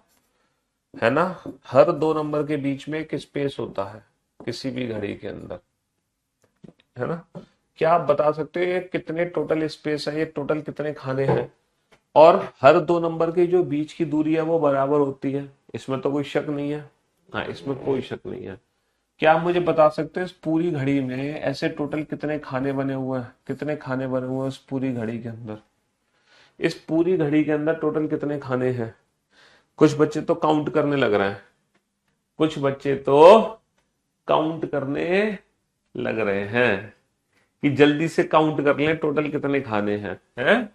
है ना? हर 2 नंबर के बीच में एक स्पेस होता है किसी भी घड़ी के अंदर, है ना? क्या आप बता सकते हो ये कितने टोटल स्पेस है, ये टोटल कितने खाने हैं? और हर 2 नंबर के जो बीच की दूरी है वो बराबर होती है, इसमें तो कोई शक नहीं है। हाँ, इसमें कोई शक नहीं है। क्या आप मुझे बता सकते हैं इस पूरी घड़ी में ऐसे टोटल कितने खाने बने हुए हैं, कितने खाने बने हुए हैं इस पूरी घड़ी के अंदर? इस पूरी घड़ी के अंदर टोटल कितने खाने हैं? कुछ बच्चे तो काउंट करने लग रहे हैं, कुछ बच्चे तो काउंट करने लग रहे हैं कि जल्दी से काउंट कर लें टोटल कितने खाने हैं?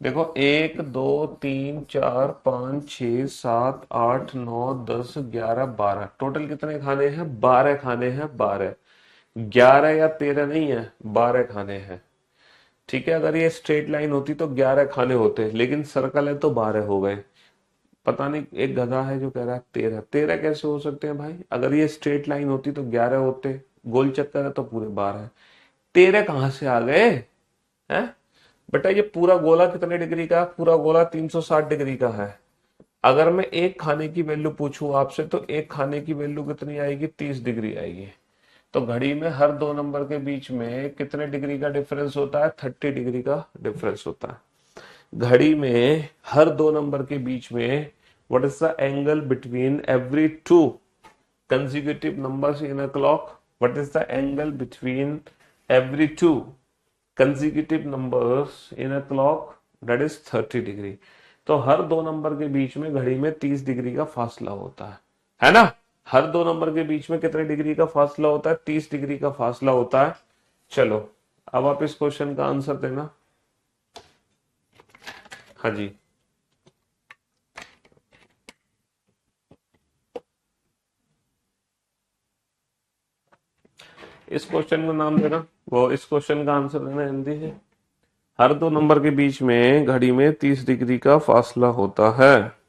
देखो, 1 2 3 4 5 6 7 8 9 10 11 12 टोटल कितने खाने हैं? 12 खाने हैं, 12। 11 या 13 नहीं है, 12 खाने हैं। ठीक है, अगर ये स्ट्रेट लाइन होती तो 11 खाने होते, लेकिन सर्कल है तो 12 हो गए। पता नहीं, एक गधा है जो कह रहा है 13। 13 कैसे हो सकते हैं भाई? अगर ये स्ट्रेट लाइन होती तो 11 होते, गोल चक्कर है तो पूरे 12 है। 13 कहां से आ गए हैं? बेटा, ये पूरा गोला कितने डिग्री का है? पूरा गोला 360 डिग्री का है। अगर मैं एक खाने की वैल्यू पूछूं आपसे तो एक खाने की वैल्यू कितनी आएगी? 30 डिग्री आएगी। तो घड़ी में हर 2 नंबर के बीच में कितने डिग्री का डिफरेंस होता है? 30 डिग्री का डिफरेंस होता है घड़ी में हर 2 नंबर के बीच में। What is the angle between every two consecutive numbers in a clock? What is the angle between every two consecutive numbers in a clock? That is 30 degree. तो हर 2 नंबर के बीच में घड़ी में 30 डिग्री का फासला होता है ना? हर 2 नंबर के बीच में कितने डिग्री का फासला होता है? 30 डिग्री का फासला होता है। चलो, अब आप इस क्वेश्चन का आंसर देना। हाँ जी, इस क्वेश्चन का नाम देना, वो इस क्वेश्चन का आंसर देना हिंदी है। हर 2 नंबर के बीच में घड़ी में 30 डिग्री का फासला होता है।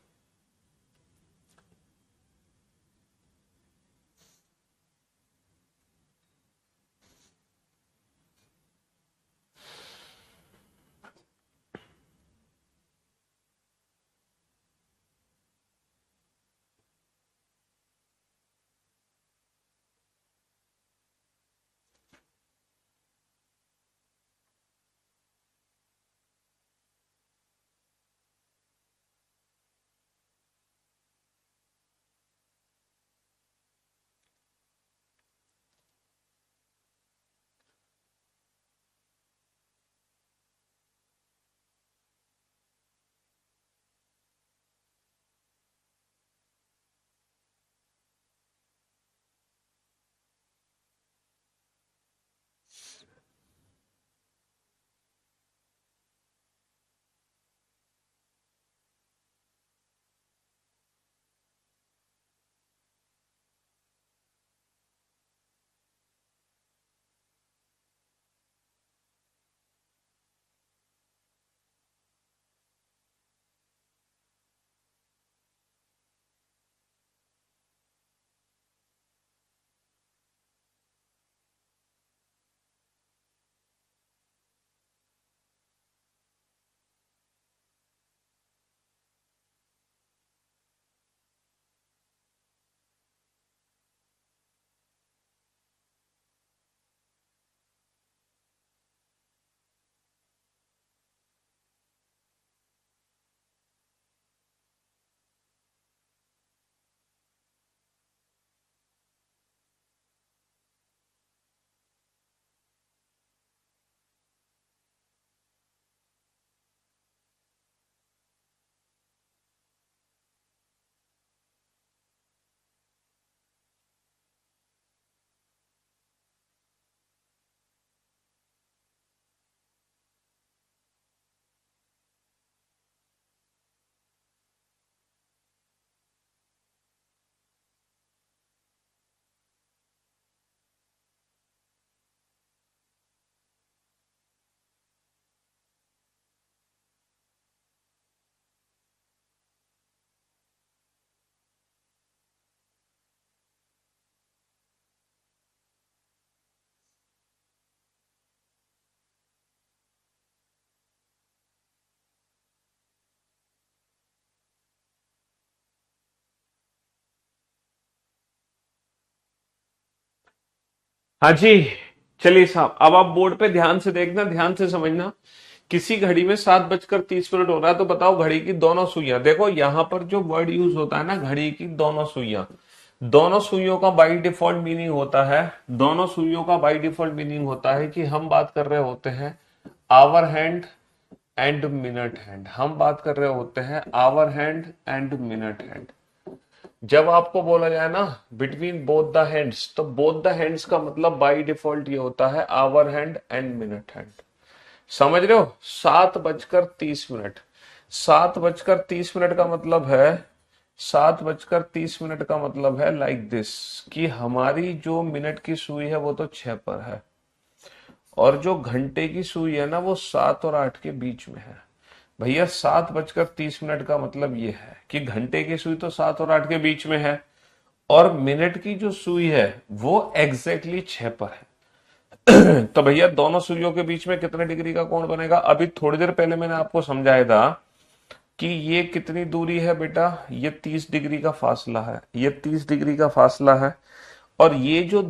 हाँ जी। चलिए साहब, अब आप बोर्ड पे ध्यान से देखना, ध्यान से समझना। किसी घड़ी में 7:30 हो रहा है, तो बताओ घड़ी की दोनों सुइयां, देखो यहां पर जो वर्ड यूज होता है ना, घड़ी की दोनों सुइयां, दोनों सुइयों का बाई डिफॉल्ट मीनिंग होता है, दोनों सुइयों का बाई डिफॉल्ट मीनिंग होता है कि हम बात कर रहे होते हैं hour hand and minute hand, हम बात कर रहे होते हैं hour hand and minute hand. जब आपको बोला जाए ना बिटवीन बोथ द हैंड्स, तो बोथ द हैंड्स का मतलब बाय डिफॉल्ट ये होता है hour hand and minute hand. समझ रहे हो? 7:30। 7:30 का मतलब है, 7:30 का मतलब है लाइक दिस, कि हमारी जो मिनट की सुई है वो तो 6 पर है, और जो घंटे की सुई है ना वो 7 और 8 के बीच में है। भैया 7:30 का मतलब ये है कि घंटे की सुई तो 7 और 8 के बीच में है, और मिनट की जो सुई है वो एग्जैक्टली 6 पर है। तो भैया दोनों सुइयों के बीच में कितने डिग्री का कोण बनेगा? अभी थोड़ी देर पहले मैंने आपको समझाया था कि ये कितनी दूरी है बेटा, ये 30 डिग्री का फासला है, ये 30 डिग्री का फासला है, और ये जो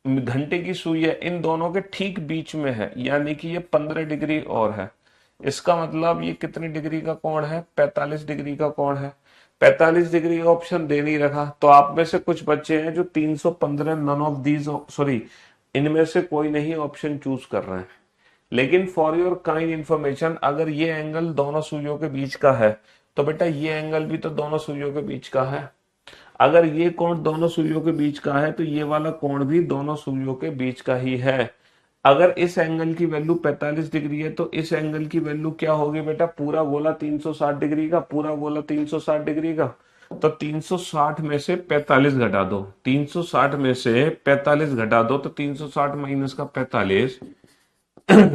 घंटे की सुई है इन दोनों के ठीक बीच में है, यानी कि ये 15 डिग्री और है। इसका मतलब ये कितनी डिग्री का कोण है? 45 डिग्री का कोण है। 45 डिग्री का ऑप्शन दे नहीं रखा, तो आप में से कुछ बच्चे हैं जो 315 नन ऑफ दीज, सॉरी, इनमें से कोई नहीं ऑप्शन चूज कर रहे हैं। लेकिन फॉर योर काइंड इंफॉर्मेशन, अगर ये एंगल दोनों सुइयों के बीच का है, तो बेटा ये एंगल भी तो दोनों सुइयों के बीच का है। अगर ये कोण दोनों सुइयों के बीच का है, तो ये वाला कोण भी दोनों सुइयों के बीच का ही है। अगर इस एंगल की वैल्यू 45 डिग्री है, तो इस एंगल की वैल्यू क्या होगी बेटा? पूरा गोला 360 डिग्री का, पूरा गोला 360 डिग्री का, तो 360 में से 45 घटा दो, 360 में से 45 घटा दो, तो 360 माइनस का 45,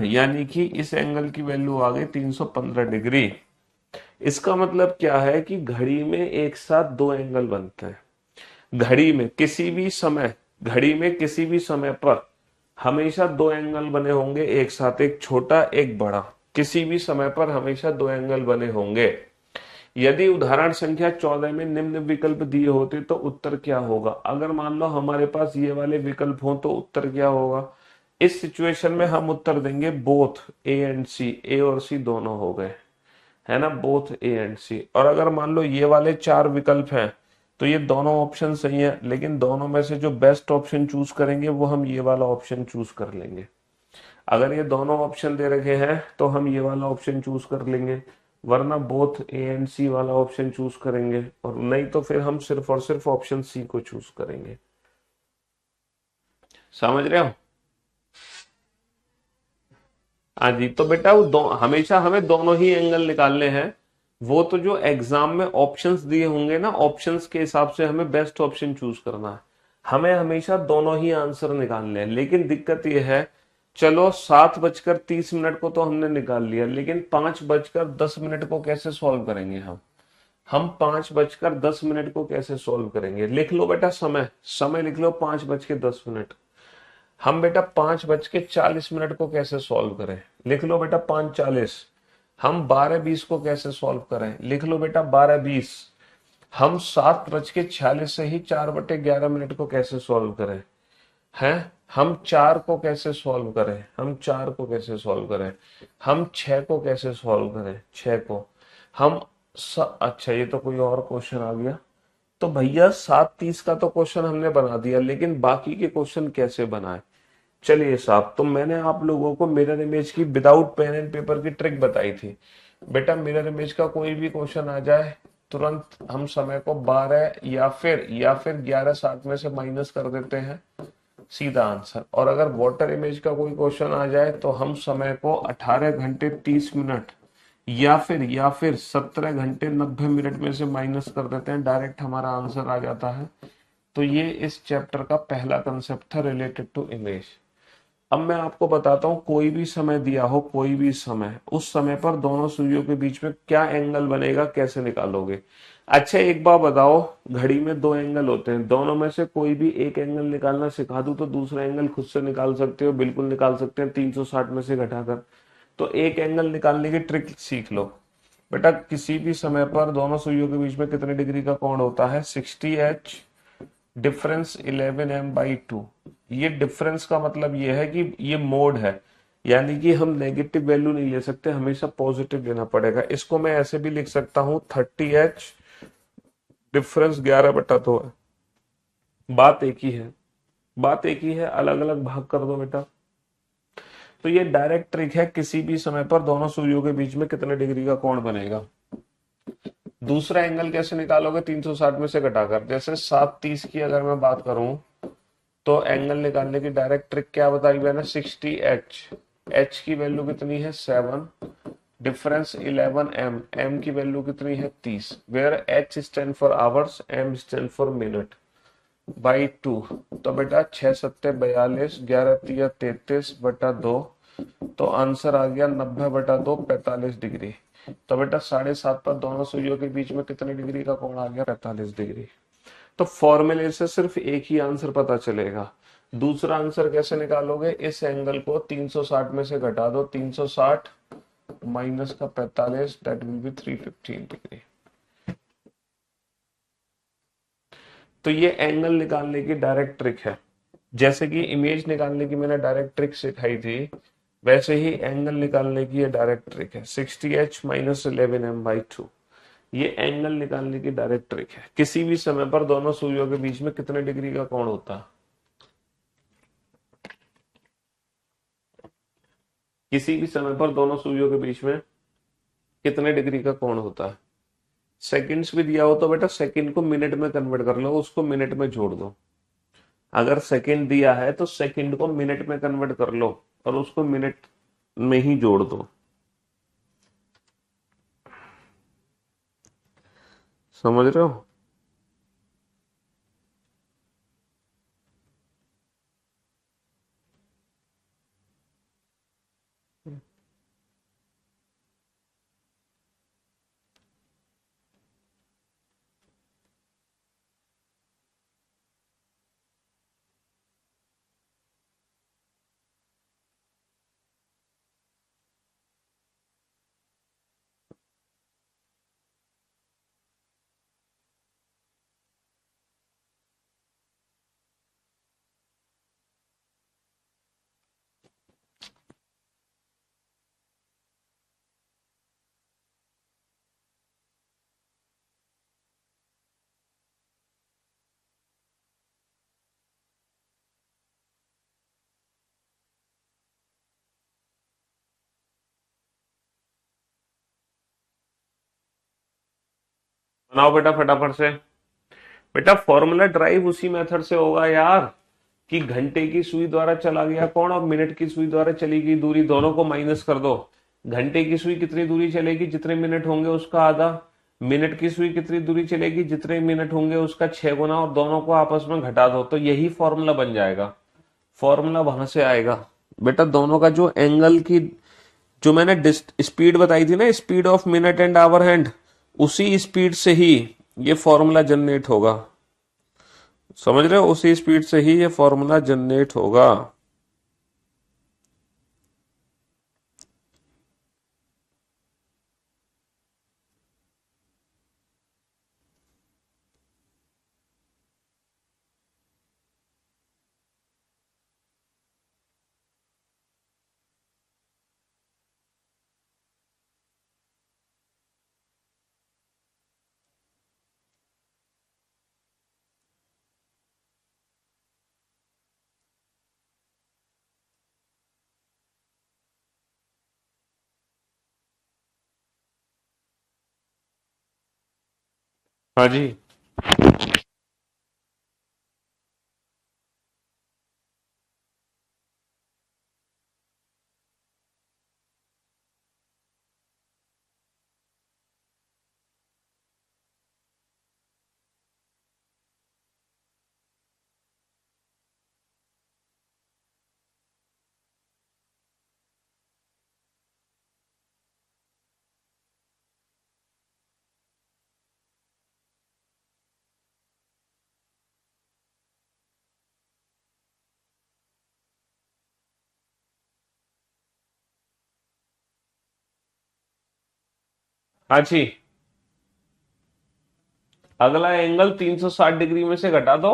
यानी कि इस एंगल की वैल्यू आ गई 315 डिग्री। इसका मतलब क्या है कि घड़ी में एक साथ दो एंगल बनते हैं। घड़ी में किसी भी समय, घड़ी में किसी भी समय पर हमेशा दो एंगल बने होंगे एक साथ, एक छोटा एक बड़ा, किसी भी समय पर हमेशा दो एंगल बने होंगे। यदि उदाहरण संख्या 14 में निम्न विकल्प दिए होते तो उत्तर क्या होगा? अगर मान लो हमारे पास ये वाले विकल्प हो तो उत्तर क्या होगा? इस सिचुएशन में हम उत्तर देंगे बोथ ए एंड सी, ए और सी दोनों हो गए, है ना, बोथ ए एंड सी। और अगर मान लो ये वाले 4 विकल्प हैं, तो ये दोनों ऑप्शन सही है, लेकिन दोनों में से जो बेस्ट ऑप्शन चूज करेंगे वो हम ये वाला ऑप्शन चूज कर लेंगे। अगर ये दोनों ऑप्शन दे रखे हैं तो हम ये वाला ऑप्शन चूज कर लेंगे, वरना बोथ ए एंड सी वाला ऑप्शन चूज करेंगे, और नहीं तो फिर हम सिर्फ और सिर्फ ऑप्शन सी को चूज करेंगे। समझ रहे हो? हाँ जी, तो बेटा वो हमेशा हमें दोनों ही एंगल निकालने हैं। वो तो जो एग्जाम में ऑप्शंस दिए होंगे ना, ऑप्शंस के हिसाब से हमें बेस्ट ऑप्शन चूज करना है। हमें हमेशा दोनों ही आंसर निकालने हैं, लेकिन दिक्कत यह है, चलो 7:30 को तो हमने निकाल लिया, लेकिन 5:10 को कैसे सॉल्व करेंगे हम 5:10 को कैसे सॉल्व करेंगे? लिख लो बेटा समय, समय लिख लो 5:10। हम बेटा 5:40 को कैसे सॉल्व करें? लिख लो बेटा 5:40। हम 12:20 को कैसे सॉल्व करें? लिख लो बेटा 12:20। हम 7:46 से ही 4/11 को कैसे सॉल्व करें? हैं? हम 4 को कैसे सॉल्व करें? हम 4 को कैसे सॉल्व करें? हम 6 को कैसे सॉल्व करें? 6 को हम अच्छा, ये तो कोई और क्वेश्चन आ गया। तो भैया 7:30 का तो क्वेश्चन हमने बना दिया, लेकिन बाकी के क्वेश्चन कैसे बनाए? चलिए साहब, तो मैंने आप लोगों को मिरर इमेज की विदाउट पेन एंड पेपर की ट्रिक बताई थी। बेटा मिरर इमेज का कोई भी क्वेश्चन आ जाए, तुरंत हम समय को 12 या फिर 11:60 में से माइनस कर देते हैं, सीधा आंसर। और अगर वाटर इमेज का कोई क्वेश्चन आ जाए तो हम समय को 18 घंटे 30 मिनट या फिर 17 घंटे 90 मिनट में से माइनस कर देते हैं, डायरेक्ट हमारा आंसर आ जाता है। तो ये इस चैप्टर का पहला कंसेप्ट था रिलेटेड टू इमेज। अब मैं आपको बताता हूँ, कोई भी समय दिया हो, कोई भी समय, उस समय पर दोनों सुइयों के बीच में क्या एंगल बनेगा, कैसे निकालोगे? अच्छा एक बात बताओ, घड़ी में दो एंगल होते हैं, दोनों में से कोई भी एक एंगल निकालना सिखा दूं तो दूसरा एंगल खुद से निकाल सकते हो, बिल्कुल निकाल सकते हैं 360 में से घटाकर। तो एक एंगल निकालने की ट्रिक सीख लो बेटा। किसी भी समय पर दोनों सुइयों के बीच में कितने डिग्री का कोण होता है? 60H, डिफरेंस 11m/2, ये डिफरेंस का मतलब ये है कि ये मोड है, यानी कि हम नेगेटिव वैल्यू नहीं ले सकते, हमेशा पॉजिटिव लेना पड़ेगा। इसको मैं ऐसे भी लिख सकता हूं 30h, डिफरेंस 11/2 है। बात एक ही है, बात एक ही है, अलग अलग भाग कर दो बेटा। तो ये डायरेक्ट ट्रिक है, किसी भी समय पर दोनों सूर्यों के बीच में कितने डिग्री का कोण बनेगा। दूसरा एंगल कैसे निकालोगे, 360 में से घटाकर। जैसे 7:30 की अगर मैं बात करूं तो एंगल निकालने की डायरेक्ट ट्रिक क्या बताई मैंने, 60h। h की वैल्यू कितनी है 7, डिफरेंस 11m, m की वैल्यू कितनी है 30, where h stand for hours, m stand for minute, by 2। तो बेटा 6×7=42, 11×3=33/2, तो आंसर आ गया 90/2, 45 डिग्री। तो बेटा 7:30 पर दोनों सूर्यों के बीच में कितने डिग्री का कोण आ गया, 45 डिग्री। तो फॉर्मूले से सिर्फ एक ही आंसर पता चलेगा। दूसरा आंसर कैसे निकालोगे, इस एंगल को 360 में से घटा दो, 360 माइनस का 45, दैट विल बी 315 डिग्री। तो ये एंगल निकालने की डायरेक्ट ट्रिक है। जैसे कि इमेज निकालने की मैंने डायरेक्ट ट्रिक सिखाई थी, वैसे ही एंगल निकालने की ये डायरेक्ट ट्रिक है, 60h माइनस 11m/2। ये एंगल निकालने की डायरेक्ट ट्रिक है। किसी भी समय पर दोनों सूर्यों के बीच में कितने डिग्री का कोण होता है, किसी भी समय पर दोनों सूर्यों के बीच में कितने डिग्री का कोण होता है। सेकंड्स भी दिया हो तो बेटा सेकंड को मिनट में कन्वर्ट कर लो, उसको मिनट में जोड़ दो। अगर सेकंड दिया है तो सेकंड को मिनट में कन्वर्ट कर लो और उसको मिनट में ही जोड़ दो। समझ रहे हो। बनाओ बेटा फटाफट से। बेटा फॉर्मूला ड्राइव उसी मेथड से होगा यार, कि घंटे की सुई द्वारा चला गया कोण और मिनट की सुई द्वारा चली गई दूरी, दोनों को माइनस कर दो। घंटे की सुई कितनी दूरी चलेगी, जितने मिनट होंगे उसका आधा। मिनट की सुई कितनी दूरी चलेगी, जितने मिनट होंगे उसका 6 गुना, और दोनों को आपस में घटा दो, तो यही फॉर्मूला बन जाएगा। फॉर्मूला वहां से आएगा बेटा। दोनों का जो एंगल की, जो मैंने स्पीड बताई थी ना, speed of minute and hour hand, उसी स्पीड से ही ये फॉर्मूला जनरेट होगा। समझ रहे हो, उसी स्पीड से ही ये फॉर्मूला जनरेट होगा। हाँ जी। हाँ जी, अगला एंगल 360 डिग्री में से घटा दो।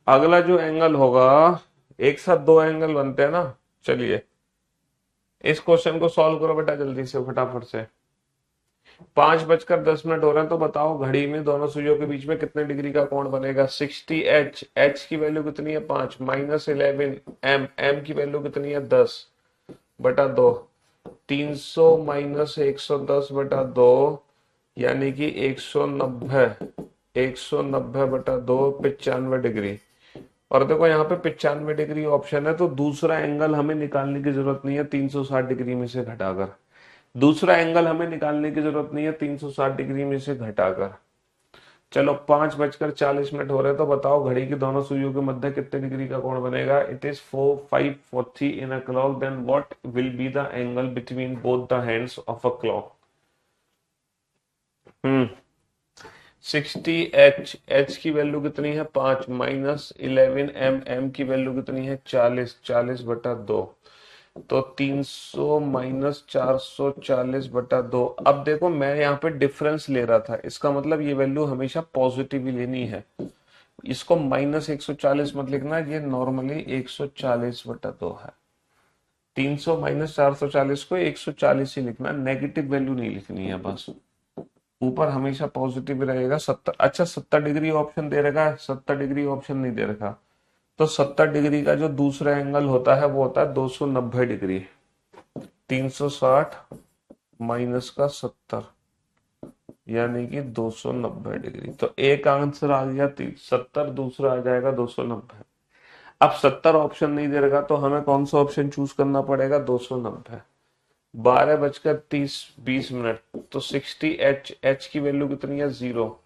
अगला जो एंगल होगा, एक साथ दो एंगल बनते हैं ना। चलिए इस क्वेश्चन को सॉल्व करो बेटा जल्दी से, फटाफट से। 5:10 हो रहे हैं, तो बताओ घड़ी में दोनों सुइयों के बीच में कितने डिग्री का कोण बनेगा। 60 एच की वैल्यू कितनी है 5, -11 एम की वैल्यू कितनी है 10/2, 300 - 110/2 यानी कि 190, 190/2 95 डिग्री। और देखो यहाँ पे 95 डिग्री ऑप्शन है, तो दूसरा एंगल हमें निकालने की जरूरत नहीं है 360 डिग्री में से घटाकर। दूसरा एंगल हमें निकालने की जरूरत नहीं है 360 डिग्री में से घटाकर। चलो 5:40 हो रहे हैं, तो बताओ घड़ी की दोनों सुइयों के मध्य कितने डिग्री का कोण बनेगा। It is 5:40 in a clock, then what will be the angle between both the hands of a clock. 60 H की वैल्यू कितनी है 5, -11 एम की वैल्यू कितनी है 40/2, तो 300 - 440/2। अब देखो मैं यहाँ पे डिफरेंस ले रहा था, इसका मतलब ये वैल्यू हमेशा पॉजिटिव ही लेनी है। इसको -140 मत लिखना, ये नॉर्मली 140/2 है। 300 - 440 को 140 ही लिखना, नेगेटिव वैल्यू नहीं लिखनी है बस। ऊपर हमेशा पॉजिटिव रहेगा। 70, अच्छा 70 डिग्री ऑप्शन दे रखा है, 70 डिग्री ऑप्शन नहीं दे रखा। तो 70 डिग्री का जो दूसरा एंगल होता है वो होता है 290 डिग्री। 360 माइनस का 70 यानी कि 290 डिग्री। तो एक आंसर आ गया 70, दूसरा आ जाएगा 290। अब 70 ऑप्शन नहीं दे रखा, तो हमें कौन सा ऑप्शन चूज करना पड़ेगा 290। 12:20 तो 60 एच की वैल्यू कितनी है 0,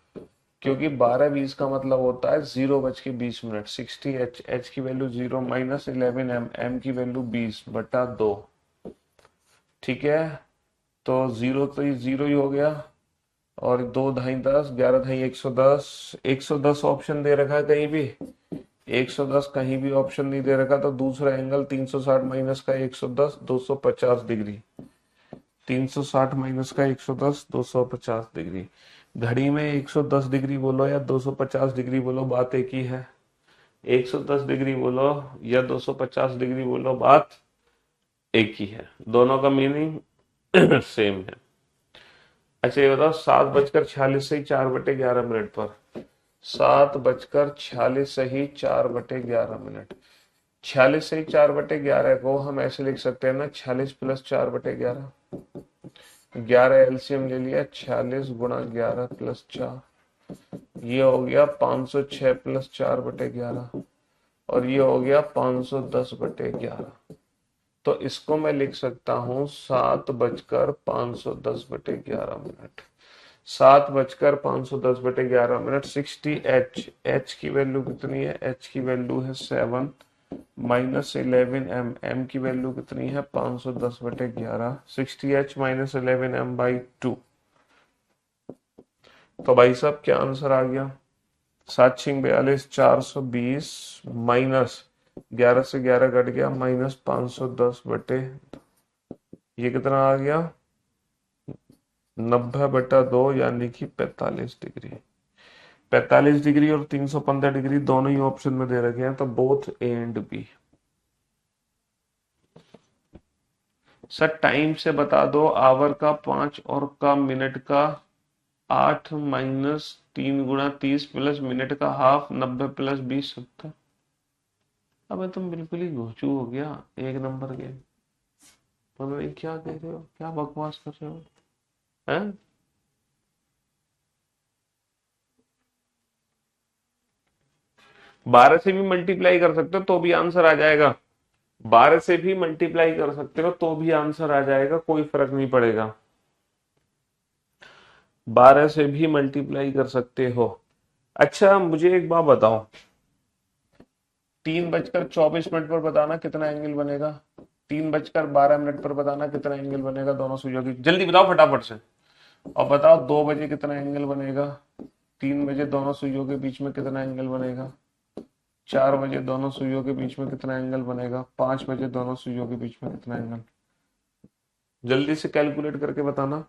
क्योंकि 12:20 का मतलब होता है 0:20। 60 एच की वैल्यू 0 -11 एम की वैल्यू 20/2। ठीक है, तो 0 तो ये 0 ही हो गया, और 2 ढाई 10, 11 ढाई 110। 110 ऑप्शन दे रखा है कहीं भी, 110 कहीं भी ऑप्शन नहीं दे रखा। तो दूसरा एंगल 360 माइनस का 110 250 डिग्री। 360 माइनस का 110 250 डिग्री। घड़ी में 110 डिग्री बोलो या 250 डिग्री बोलो, बात एक ही है। 110 डिग्री बोलो या 250 डिग्री बोलो, बात एक ही है। दोनों का मीनिंग सेम है। अच्छा ये बताओ, 7:46 से 4/11 पर, 7:46 से ही 4/11। 46 से 4/11 को हम ऐसे लिख सकते हैं ना, 46 + 4/11। 11 एलसीएम ले लिया, 46 × 11 + 4, ये हो गया 506 + 4/11, और ये हो गया 510/11। तो इसको मैं लिख सकता हूँ 7:510/11। 7:510/11। 60 एच की वैल्यू कितनी है, एच की वैल्यू है 7, -11 एम की वैल्यू कितनी है 510/11। 60 H - 11 M/2। तो भाई साहब क्या आंसर आ गया, 7×42 420, -11 से 11 कट गया, -510 ये कितना आ गया 90/2 यानी कि 45 डिग्री। 45 डिग्री और 315 डिग्री दोनों ही ऑप्शन में दे रखे हैं, तो both A and B. Sir time से बता दो, आवर का 5 और का मिनट का 8 - 3 × 30 प्लस मिनट का हाफ 90 + 20 70। अबे तुम बिल्कुल ही घोचू हो गया, एक नंबर के। पता नहीं क्या कह रहे हो, क्या बकवास कर रहे हो हैं। 12 से भी मल्टीप्लाई कर सकते हो तो भी आंसर आ जाएगा। 12 से भी मल्टीप्लाई कर सकते हो तो भी आंसर आ जाएगा, कोई फर्क नहीं पड़ेगा। 12 से भी मल्टीप्लाई कर सकते हो। अच्छा मुझे एक बात बताओ, 3:24 पर बताना कितना एंगल बनेगा। 3:12 पर बताना कितना एंगल बनेगा दोनों सुइयों की, जल्दी बताओ फटाफट से। और बताओ 2 बजे कितना एंगल बनेगा, 3 बजे दोनों सुइयों के बीच में कितना एंगल बनेगा, 4 बजे दोनों सुइयों के बीच में कितना एंगल बनेगा, 5 बजे दोनों सुइयों के बीच में कितना एंगल। जल्दी से कैलकुलेट करके बताना।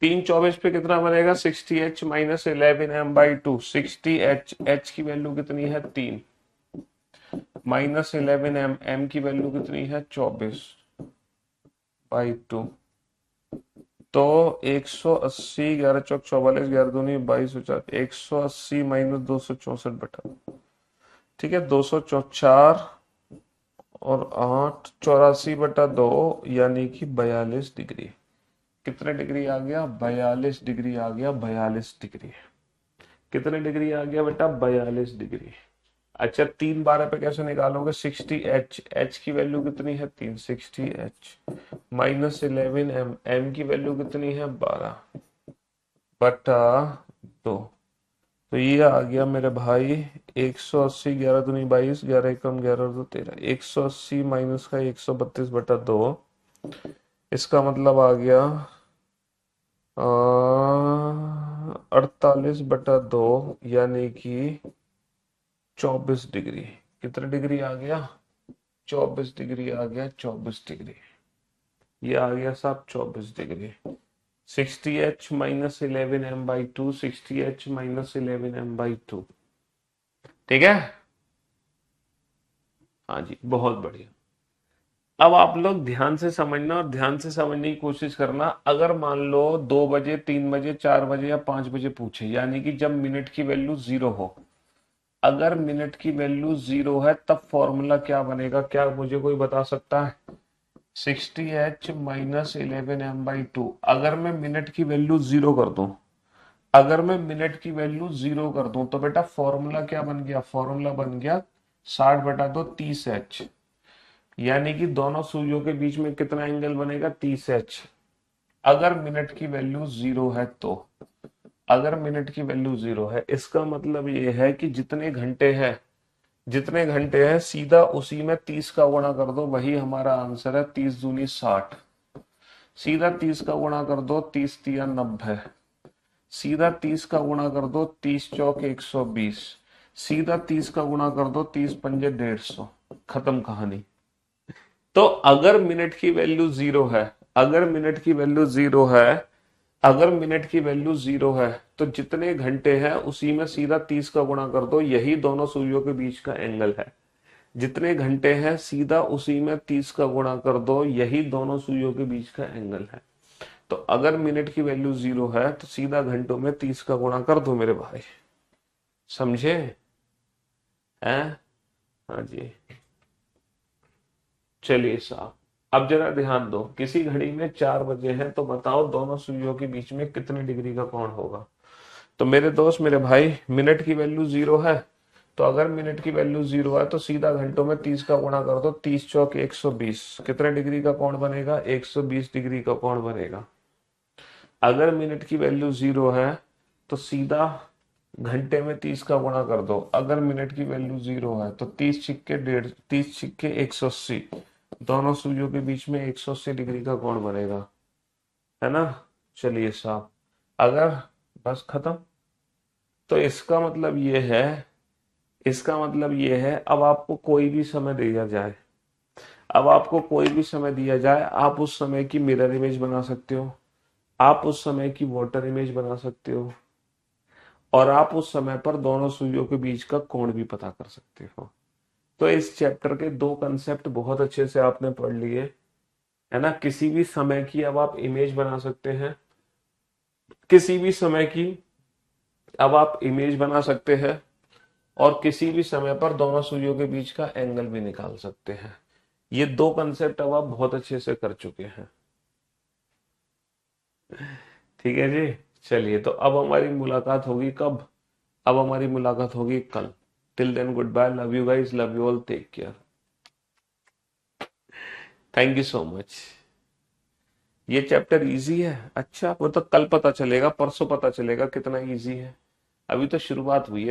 3/24 पे कितना बनेगा 60h minus 11m/2। 60h, h की वैल्यू कितनी है 3, माइनस 11m, m की वैल्यू कितनी है 24/2। तो 180, 11 चौक 44, 11 दूनी 22, 180 माइनस 264/, ठीक है 204 और 8, 84/2 यानी कि 42 डिग्री। कितने डिग्री आ गया 42 डिग्री आ गया, 42 डिग्री। कितने डिग्री आ गया बेटा 42 डिग्री। अच्छा 3/12 पे कैसे निकालोगे 60h, h की वैल्यू कितनी है 3, 60h माइनस 11m, m की वैल्यू कितनी है 12/2। तो ये आ गया मेरे भाई 180, 11 दूनी 22, 11 एकम 11 और 2 13, 180 माइनस का 132/2, इसका मतलब आ गया 48/2 यानी कि 24 डिग्री। कितने डिग्री आ गया 24 डिग्री आ गया, 24 डिग्री। ये आ गया साहब 24 degree. 60h minus 11m/2, 60h minus 11m/2, ठीक है। हाँ जी बहुत बढ़िया। अब आप लोग ध्यान से समझना और ध्यान से समझने की कोशिश करना। अगर मान लो 2 बजे, 3 बजे, 4 बजे या 5 बजे पूछे, यानी कि जब मिनट की वैल्यू 0 हो, अगर मिनट की वैल्यू 0 है तब फॉर्मूला क्या बनेगा, क्या मुझे कोई बता सकता है। 60h minus 11m/2। अगर मैं मिनट की वैल्यू 0 कर दूं, अगर मैं मिनट की वैल्यू 0 कर दूं तो बेटा फॉर्मूला क्या बन गया, फॉर्मूला बन गया 60/2 30h, यानी कि दोनों सुइयों के बीच में कितना एंगल बनेगा 30h। अगर मिनट की वैल्यू 0 है तो, अगर मिनट की वैल्यू 0 है, इसका मतलब ये है कि जितने घंटे हैं, जितने घंटे हैं सीधा उसी में 30 का गुणा कर दो, वही हमारा आंसर है। 30 दूनी 60, सीधा 30 का गुणा कर दो, 30 तिया 90, सीधा 30 का गुणा कर दो, 30 चौक 120, सीधा 30 का गुणा कर दो, 30 पंजे 150, खत्म कहानी। तो अगर मिनट की वैल्यू 0 है, अगर मिनट की वैल्यू 0 है, अगर मिनट की वैल्यू 0 है तो जितने घंटे हैं उसी में सीधा 30 का गुणा कर दो, यही दोनों सुइयों के बीच का एंगल है। जितने घंटे हैं सीधा उसी में 30 का गुणा कर दो, यही दोनों सुइयों के बीच का एंगल है। तो अगर मिनट की वैल्यू 0 है तो सीधा घंटों में 30 का गुणा कर दो मेरे भाई, समझे हैं। हाँ जी चलिए साहब, अब जरा ध्यान दो। किसी घड़ी में 4 बजे हैं तो बताओ दोनों सुइयों के बीच में कितने डिग्री का कोण होगा। तो मेरे दोस्त मेरे भाई, मिनट की वैल्यू 0 है, तो अगर मिनट की वैल्यू 0 है तो सीधा घंटों में 30 का गुणा कर दो, 30 चौक 120, कितने डिग्री का कोण बनेगा 120 डिग्री का कोण बनेगा। अगर मिनट की वैल्यू 0 है तो सीधा घंटे में 30 का गुणा कर दो। अगर मिनट की वैल्यू 0 है तो 30 छिक्के 150, 30 छिक्के 180, दोनों सुइयों के बीच में 180 डिग्री का कोण बनेगा, है ना। चलिए साहब, अगर बस खत्म। तो इसका मतलब ये है, इसका मतलब ये है, अब आपको कोई भी समय दिया जाए, अब आपको कोई भी समय दिया जाए, आप उस समय की मिरर इमेज बना सकते हो, आप उस समय की वाटर इमेज बना सकते हो, और आप उस समय पर दोनों सुइयों के बीच का कोण भी पता कर सकते हो। तो इस चैप्टर के 2 कंसेप्ट बहुत अच्छे से आपने पढ़ लिए, है ना। किसी भी समय की अब आप इमेज बना सकते हैं, किसी भी समय की अब आप इमेज बना सकते हैं, और किसी भी समय पर दोनों सुइयों के बीच का एंगल भी निकाल सकते हैं। ये 2 कंसेप्ट अब आप बहुत अच्छे से कर चुके हैं, ठीक है जी। चलिए, तो अब हमारी मुलाकात होगी कब, अब हमारी मुलाकात होगी कल। Till then good bye, love you guys, love you all, take care, thank you so much. ये चैप्टर इजी है, अच्छा वो तो कल पता चलेगा, परसों पता चलेगा कितना इजी है, अभी तो शुरुआत हुई है।